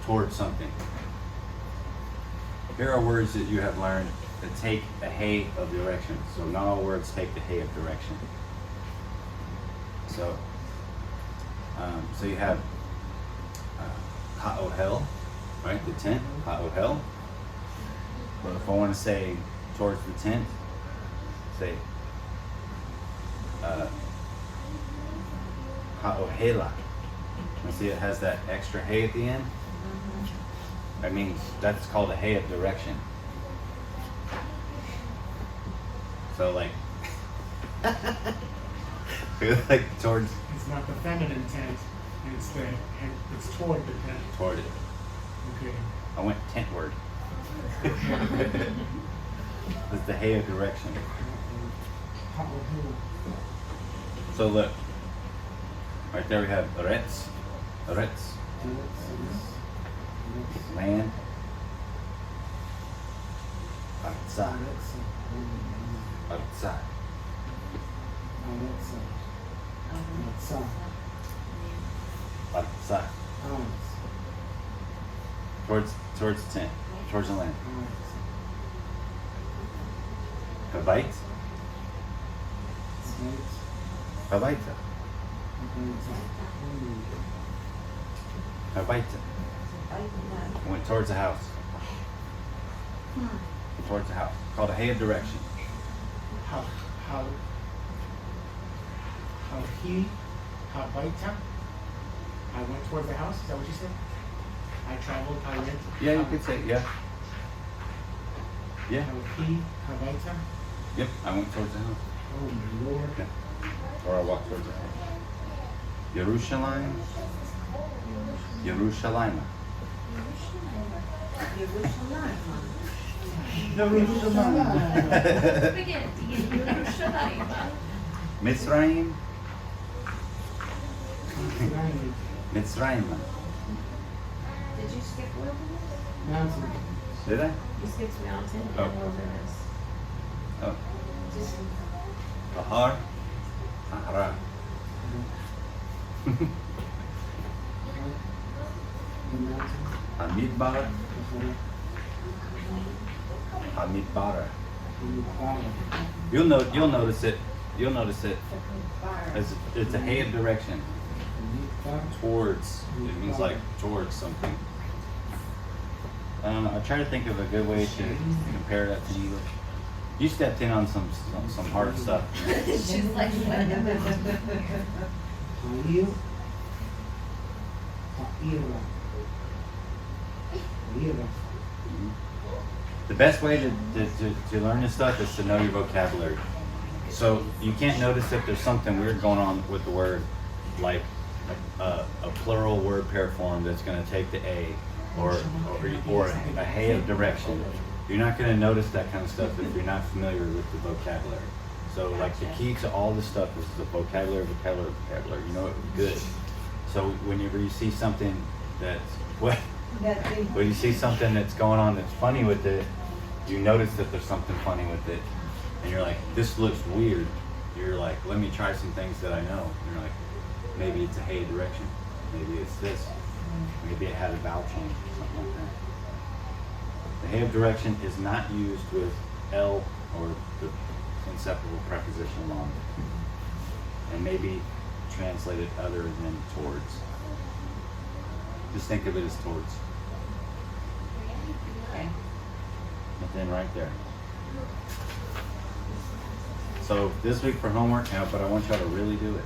Towards something. Here are words that you have learned that take the hay of direction. So not all words take the hay of direction. So, so you have ha'ohel, right? The tent, ha'ohel. But if I want to say towards the tent, say ha'ohela. You see it has that extra hay at the end? That means that's called a hay of direction. So like, like towards, It's not the feminine tent, it's toward the tent. toward it. Okay. I went tentward. It's the hay of direction. So look, right there we have Eretz, land, outside. Arza. Towards the tent, towards the land. Habait. Habaita. Habaita. Went towards the house. Towards the house. Called a hay of direction. How baita? I went towards the house, is that what you said? I traveled, I went. Yeah, you could say, yeah. Yeah. How baita? Yep, I went towards the house. Oh my Lord. Yeah. Or I walked towards the house. Yerushalayim. Yerushalayim. Spaghetti, Yerushalayim. Mitzrayim. Mitzrayim. Did you skip wilderness? Mountain. Did I? You skipped mountain and Oh. wilderness. Oh. Just Ahar. Ahara. The mountain. Hamidbar. Hamidbar. You'll notice it. You'll notice it fire. as it's a hay of direction. Towards. It means like towards something. I try to think of a good way to compare that to English. You stepped in on some hard stuff. She's like, what? The best way to learn this stuff is to know your vocabulary. So you can't notice if there's something weird going on with the word, like a plural word pair form that's going to take the A, or a hay of direction. You're not going to notice that kind of stuff if you're not familiar with the vocabulary. So like the key to all this stuff is the vocabulary. You know it good. So whenever you see something that's when you see something that's going on that's funny with it, you notice that there's something funny with it, and you're like, this looks weird. You're like, let me try some things that I know. And you're like, maybe it's a hay direction. Maybe it's this. Maybe it had a vowel change or something like that. The hay of direction is not used with L or the inseparable preposition along, and maybe translated other than towards. Just think of it as towards. Okay. But then right there. So this week for homework now, but I want y'all to really do it.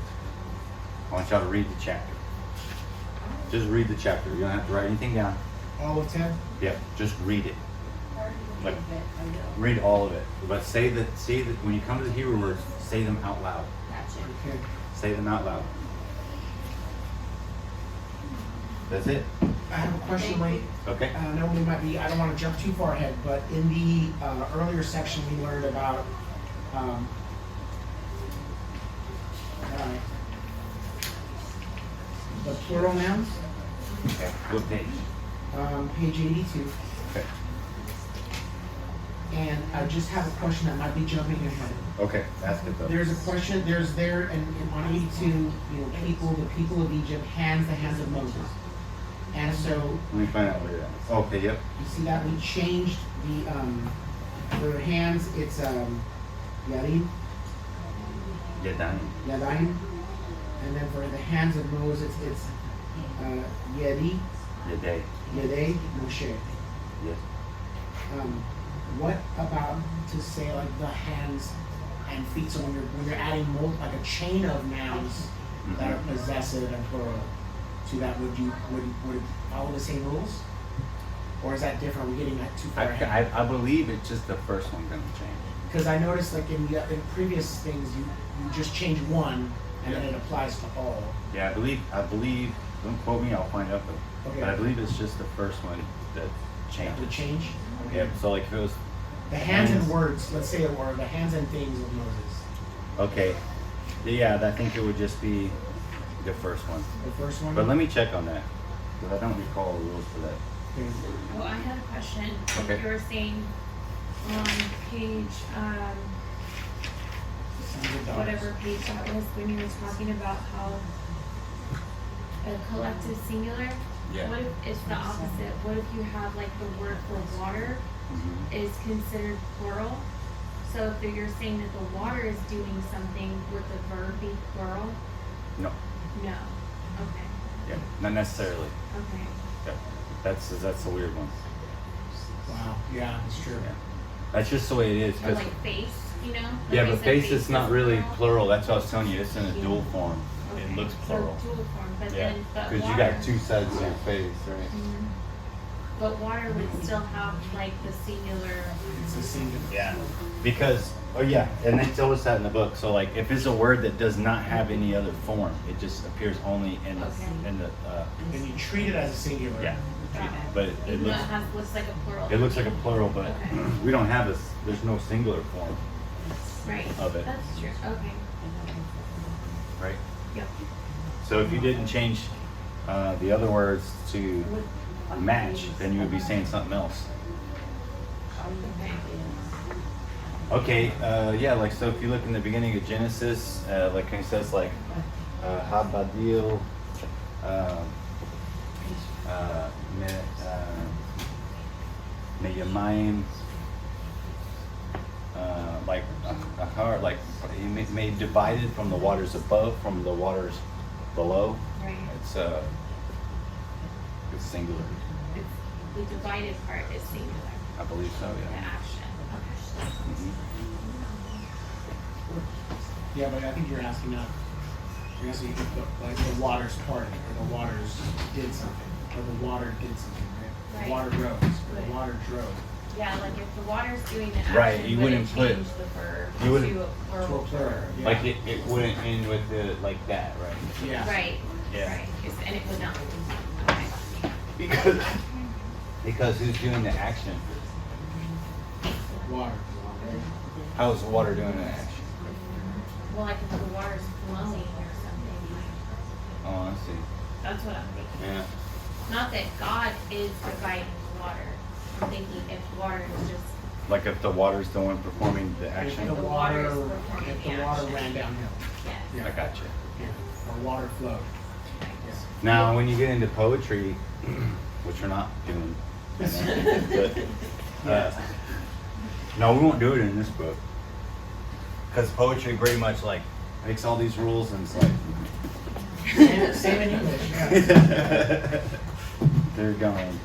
I want y'all to read the chapter. Just read the chapter. You don't have to write anything down. All of 10? Yep, just read it. Like, read all of it. But say that when you come to the Hebrew words, say them out loud. Gotcha. Okay. Say them out loud. That's it. I have a question, Wait. Okay. I know we might be, I don't want to jump too far ahead, but in the earlier section we learned about the plural nouns, Okay. What page? page 82. Okay. And I just have a question that might be jumping ahead. Okay. Ask it though. There's a question, there's there, and on 82, you know, the people of Egypt, the hands of Moses. And so, Let me find out where you're at. Okay. Yep. you see that we changed for the hands, it's Yarim, Yadayim. Yadayim. And then for the hands of Moses, it's Yedi, Yaday. Yedei, Moshe. Yes. What about to say like the hands and feet? So when you're adding like a chain of nouns that are possessive and plural to that, would it follow the same rules, or is that different? Are we getting that too far ahead? I believe it's just the first one gonna change. Because I noticed like in previous things you just change one and then it applies to all. Yeah, I believe. Don't quote me. I'll find out though. Okay. But I believe it's just the first one that That would changes. change. Yeah. So like if it was The hands and words. Let's say it were the hands and things of Moses. okay, yeah, I think it would just be the first one. The first one. But let me check on that because I don't recall the rules for that. Okay. Well, I had a question. Okay. You were saying on page, Sons of daughters. whatever page that was, when you were talking about how a collective singular. Yeah. What if it's the opposite? What if you have like the word for water Mhm. is considered plural? So if you're saying that the water is doing something, would the verb be plural? No. No. Okay. Yeah. Not necessarily. Okay. Yeah. That's a weird one. Wow, yeah, it's true. Yeah. That's just the way it is. Or 'Cause- like face, you know? Like yeah, we but said face is not really plural. plural. That's what I was telling you. It's in a Yeah. dual form. It Okay. looks So plural. dual form, but Yeah. then, but Because you water. got two sides of your face, right? Mhm. But water would still have like the singular. It's a singular. Yeah. Because, oh yeah, and they tell us that in the book. So like, if it's a word that does not have any other form, it just appears only in the, Okay. in the, And you treat it as a singular. yeah. Okay. But it Even though looks, looks like a plural. it looks like a plural, but Okay. we don't have this, there's no singular form, Right. of it. That's true. Okay. right? Yep. So if you didn't change the other words to match, then you would be saying something else. Okay. Okay, yeah, like, so if you look in the beginning of Genesis, like it says like, Habadil, Meyamayim, like a heart, like he made divided from the waters above, from the waters below. Right. It's singular. It's, the divided part is singular. I believe so, The yeah. action. Okay. Mhm. Yeah, but I think you're asking if like the waters parted, or the waters did something, or the water did something, right? Right. The water rose, or the Right. water drove. Yeah, like if the water's doing the action, Right, you would it wouldn't put- change the verb you wouldn't- to a To plural a plural, verb. yeah. Like it wouldn't end with the, like that, right? Yeah. Right. Yeah. Right. And it would not. Okay. Because who's doing the action? Water. How is the water doing the action? Well, like if the water's flowing or something. Oh, I see. That's what I'm thinking. Yeah. Not that God is dividing the water. I'm thinking if water is just Like if the water's the one performing the If action? the The water, water is performing if the the water action. ran downhill, yes. yeah. I got you. Yeah, or water flowed. Right. Yeah. Now, when you get into poetry, which we're not doing, but, no, we won't do it in this book. Because poetry pretty much like makes all these rules and it's like, Same in English, yeah. they're going.